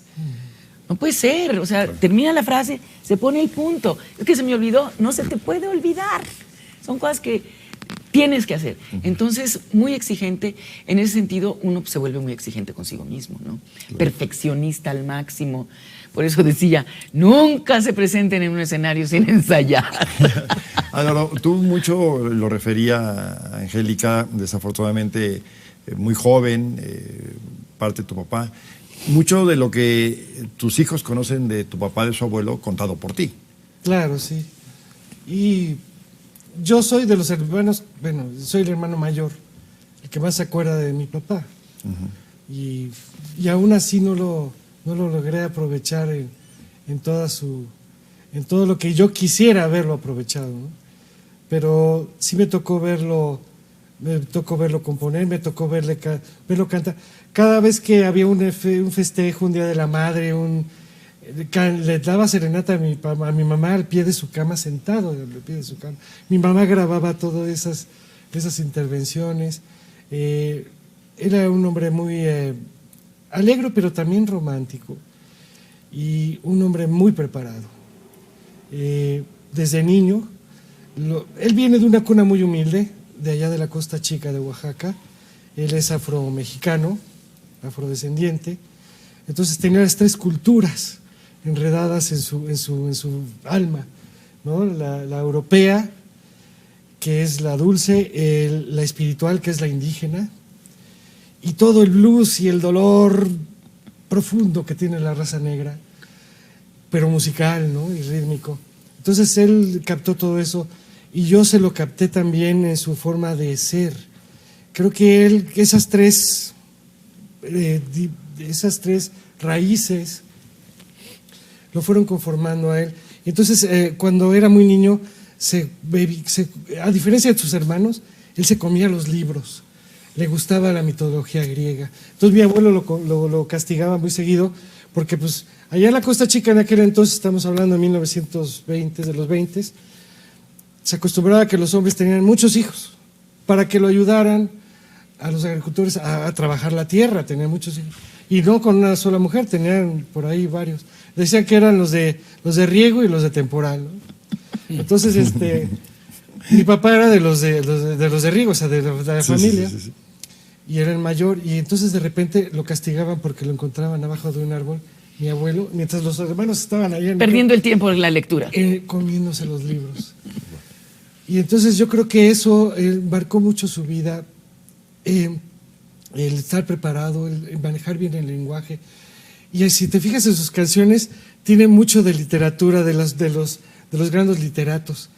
No puede ser. O sea, termina la frase, se pone el punto. Es que se me olvidó. No se te puede olvidar. Son cosas que tienes que hacer. Entonces, muy exigente. En ese sentido, uno se vuelve muy exigente consigo mismo, ¿no? Claro. Perfeccionista al máximo. Por eso decía, nunca se presenten en un escenario sin ensayar. Álvaro, tú mucho lo refería a Angélica, desafortunadamente muy joven, parte de tu papá. Mucho de lo que tus hijos conocen de tu papá, de su abuelo, contado por ti. Claro, sí. Y yo soy de los hermanos, bueno, soy el hermano mayor, el que más se acuerda de mi papá. Y aún así no lo logré aprovechar en todo lo que yo quisiera haberlo aprovechado, ¿no? Pero sí me tocó verlo componer, me tocó verlo cantar. Cada vez que había un festejo, un Día de la Madre, le daba serenata a mi mamá al pie de su cama, sentado al pie de su cama. Mi mamá grababa todas esas intervenciones. Era un hombre muy alegre, pero también romántico, y un hombre muy preparado. Desde niño, él viene de una cuna muy humilde, de allá de la Costa Chica de Oaxaca. Él es afromexicano, afrodescendiente. Entonces tenía las tres culturas enredadas en su alma, ¿no? La europea, que es la dulce, la espiritual, que es la indígena, y todo el blues y el dolor profundo que tiene la raza negra, pero musical, ¿no? Y rítmico. Entonces él captó todo eso, y yo se lo capté también en su forma de ser. Creo que esas tres raíces lo fueron conformando a él. Entonces, cuando era muy niño, a diferencia de sus hermanos, él se comía los libros. Le gustaba la mitología griega. Entonces mi abuelo lo castigaba muy seguido, porque pues allá en la Costa Chica en aquel entonces, estamos hablando de 1920, de los 20, se acostumbraba a que los hombres tenían muchos hijos para que lo ayudaran a los agricultores a trabajar la tierra. Tenían muchos hijos, y no con una sola mujer, tenían por ahí varios. Decían que eran los de riego y los de temporal, ¿no? Entonces mi papá era de los de riego, o sea, de la familia. Sí. Y era el mayor, y entonces de repente lo castigaban porque lo encontraban abajo de un árbol, mi abuelo, mientras los hermanos estaban ahí perdiendo el tiempo en la lectura, comiéndose los libros. Y entonces yo creo que eso marcó mucho su vida, el estar preparado, el manejar bien el lenguaje. Y si te fijas en sus canciones, tiene mucho de literatura, de los grandes literatos.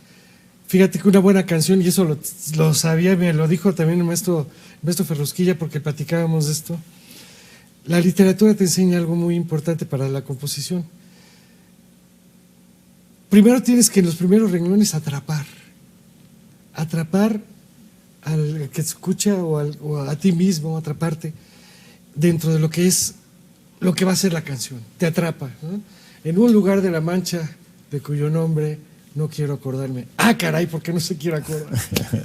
Fíjate que una buena canción, y eso lo sabía, me lo dijo también el maestro Ferrusquilla, porque platicábamos de esto. La literatura te enseña algo muy importante para la composición. Primero tienes que en los primeros renglones atrapar al que escucha o a ti mismo, atraparte dentro de lo que va a ser la canción. Te atrapa, ¿no? En un lugar de la Mancha de cuyo nombre no quiero acordarme. Ah, caray, ¿por qué no se quiere acordar?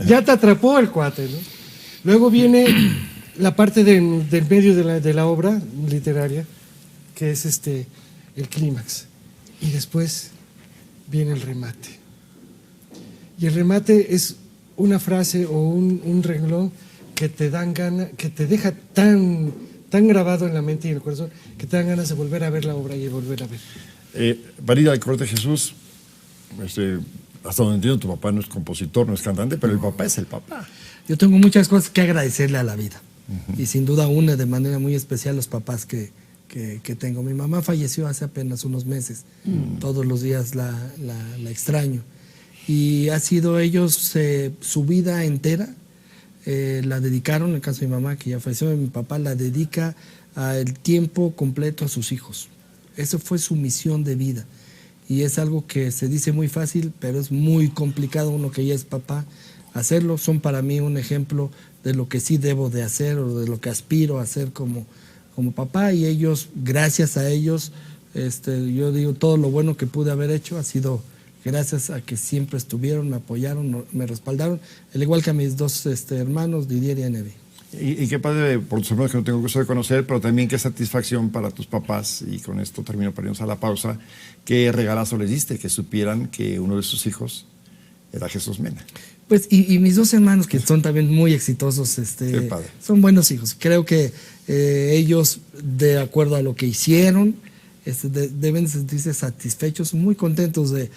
Ya te atrapó el cuate, ¿no? Luego viene la parte del medio de la obra literaria, que es el clímax. Y después viene el remate. Y el remate es una frase o un renglón que te dan ganas, que te deja tan grabado en la mente y en el corazón, que te dan ganas de volver a ver la obra y volver a ver. Marida del Corte Jesús, hasta donde entiendo, tu papá no es compositor, no es cantante, pero el papá es el papá. Yo tengo muchas cosas que agradecerle a la vida. Y sin duda una de manera muy especial los papás que tengo. Mi mamá falleció hace apenas unos meses. Todos los días la extraño. Y ha sido ellos su vida entera. La dedicaron, en el caso de mi mamá, que ya falleció, mi papá la dedica el tiempo completo a sus hijos. Esa fue su misión de vida. Y es algo que se dice muy fácil, pero es muy complicado uno que ya es papá hacerlo. Son para mí un ejemplo de lo que sí debo de hacer o de lo que aspiro a hacer como papá. Y ellos, gracias a ellos, yo digo, todo lo bueno que pude haber hecho ha sido gracias a que siempre estuvieron, me apoyaron, me respaldaron, al igual que a mis dos hermanos, Didier y Anevi. Y qué padre por tus hermanos que no tengo gusto de conocer, pero también qué satisfacción para tus papás, y con esto termino para irnos a la pausa, qué regalazo les diste, que supieran que uno de sus hijos era Jesús Mena. Pues, y mis dos hermanos, que son también muy exitosos, Qué padre. son buenos hijos. Creo que ellos, de acuerdo a lo que hicieron, deben sentirse satisfechos, muy contentos de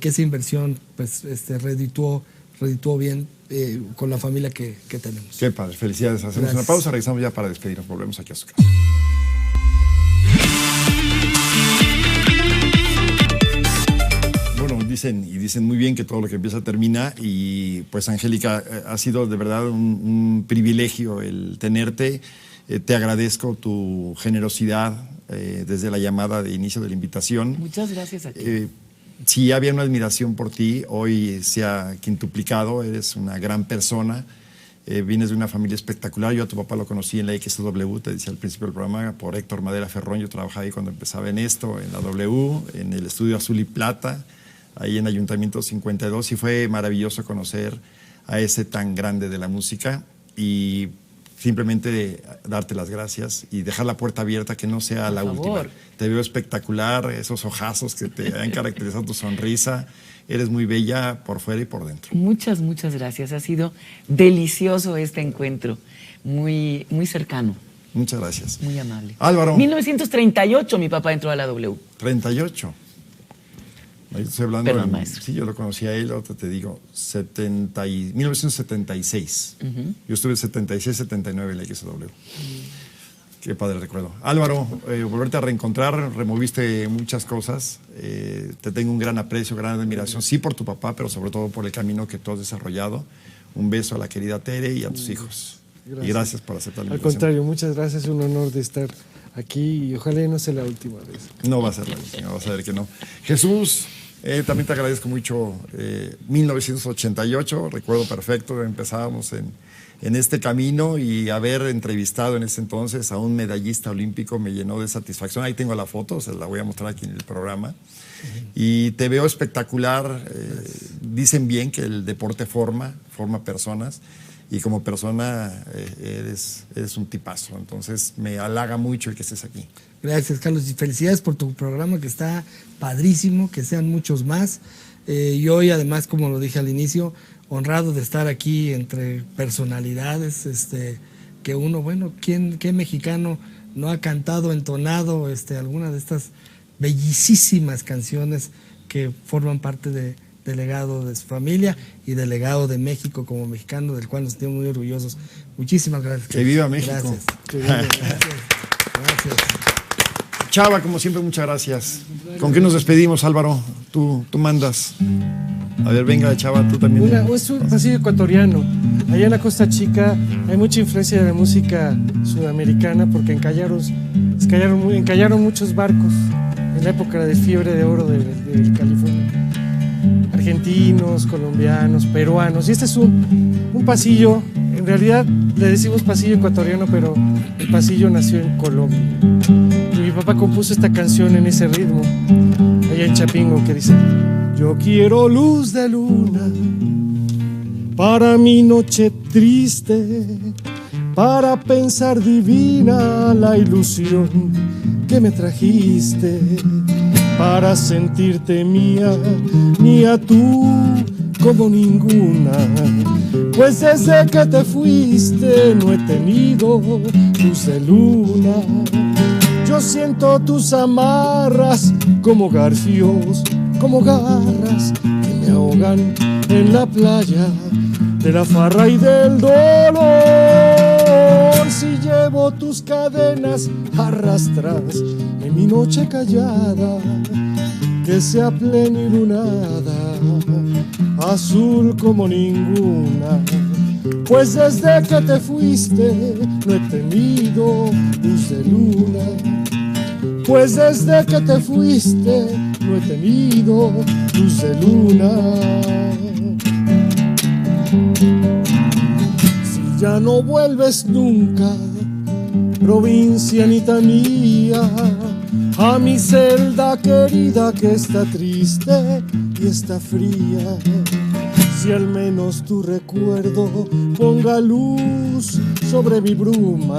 que esa inversión pues, redituó bien con la familia que tenemos. Qué padre, felicidades. Hacemos Gracias. una pausa, regresamos ya para despedirnos. Volvemos aquí a su casa. Bueno, dicen muy bien que todo lo que empieza termina, y pues Angélica, ha sido de verdad un privilegio el tenerte. Te agradezco tu generosidad desde la llamada de inicio de la invitación. Muchas gracias a ti. Sí, había una admiración por ti, hoy se ha quintuplicado, eres una gran persona, vienes de una familia espectacular. Yo a tu papá lo conocí en la XW, te decía al principio del programa, por Héctor Madera Ferrón. Yo trabajaba ahí cuando empezaba en esto, en la W, en el estudio Azul y Plata, ahí en Ayuntamiento 52, y fue maravilloso conocer a ese tan grande de la música, y simplemente darte las gracias y dejar la puerta abierta, que no sea la última. Te veo espectacular, esos ojazos que te han caracterizado, tu sonrisa. Eres muy bella por fuera y por dentro. Muchas gracias. Ha sido delicioso este encuentro, muy, muy cercano. Muchas gracias. Muy amable. Álvaro. 1938 mi papá entró a la W. 38. Ahí estoy hablando. Perdón, maestro. Sí, yo lo conocí a él, ahora te digo, 1976. Yo estuve en 76, 79 en la XW. Qué padre recuerdo. Álvaro, volverte a reencontrar, removiste muchas cosas. Te tengo un gran aprecio, gran admiración, sí por tu papá, pero sobre todo por el camino que tú has desarrollado. Un beso a la querida Tere y a tus hijos. Gracias. Y gracias por aceptar la invitación. Al contrario, muchas gracias, es un honor de estar aquí, y ojalá no sea la última vez. No va a ser la última, vas a ver que no. Jesús, también te agradezco mucho. 1988, recuerdo perfecto, empezábamos en este camino, y haber entrevistado en ese entonces a un medallista olímpico me llenó de satisfacción. Ahí tengo la foto, se la voy a mostrar aquí en el programa. Y te veo espectacular. Dicen bien que el deporte forma personas, y como persona eres un tipazo. Entonces me halaga mucho el que estés aquí. Gracias, Carlos, y felicidades por tu programa, que está padrísimo, que sean muchos más. Y hoy, además, como lo dije al inicio, honrado de estar aquí entre personalidades, que uno, bueno, ¿qué mexicano no ha cantado, entonado alguna de estas bellísimas canciones que forman parte del legado de su familia y del legado de México como mexicano, del cual nos sentimos muy orgullosos? Muchísimas gracias. Que viva México. Gracias. Que viva, gracias. Chava, como siempre, muchas gracias. ¿Con qué nos despedimos, Álvaro? Tú mandas. A ver, venga, Chava, tú también. Es un pasillo ecuatoriano. Allá en la Costa Chica hay mucha influencia de la música sudamericana, porque encallaron muchos barcos en la época de fiebre de oro de California. Argentinos, colombianos, peruanos. Y este es un pasillo, en realidad le decimos pasillo ecuatoriano, pero el pasillo nació en Colombia. Y mi papá compuso esta canción en ese ritmo, allá en Chapingo, que dice: yo quiero luz de luna para mi noche triste, para pensar divina la ilusión que me trajiste, para sentirte mía, mía tú como ninguna. Pues desde que te fuiste no he tenido luz de luna. Yo siento tus amarras como garfios, como garras que me ahogan en la playa de la farra y del dolor. Si llevo tus cadenas arrastras en mi noche callada, que sea plenilunada, azul como ninguna. Pues desde que te fuiste no he tenido luz de luna. Pues desde que te fuiste no he tenido luz de luna. Si ya no vuelves nunca, provincianita mía, a mi celda querida que está triste y está fría. Si al menos tu recuerdo ponga luz sobre mi bruma,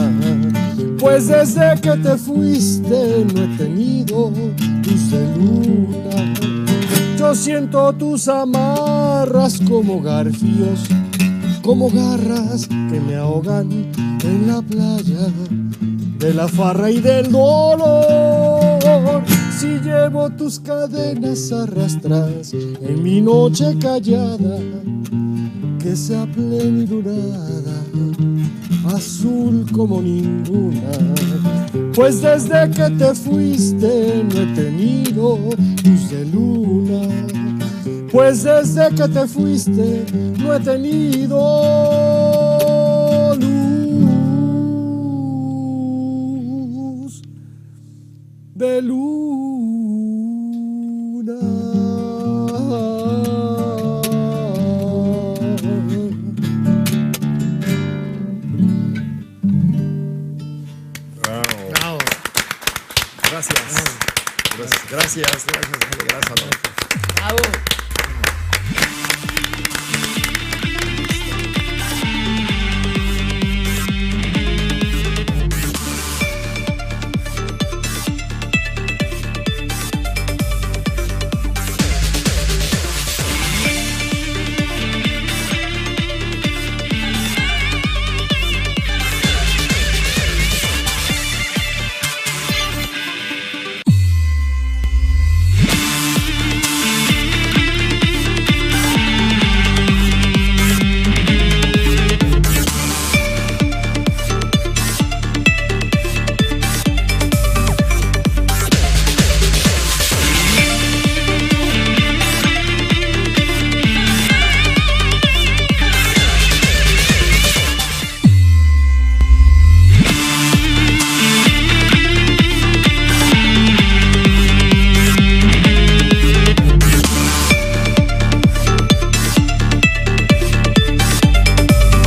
pues desde que te fuiste no he tenido luz de luna. Yo siento tus amarras como garfios, como garras que me ahogan en la playa de la farra y del dolor. Si llevo tus cadenas arrastras en mi noche callada, que sea plenilunada, azul como ninguna, pues desde que te fuiste no he tenido luz de luna, pues desde que te fuiste no he tenido luz de luna. Gracias. Gracias. Gracias. Gracias. Bravo.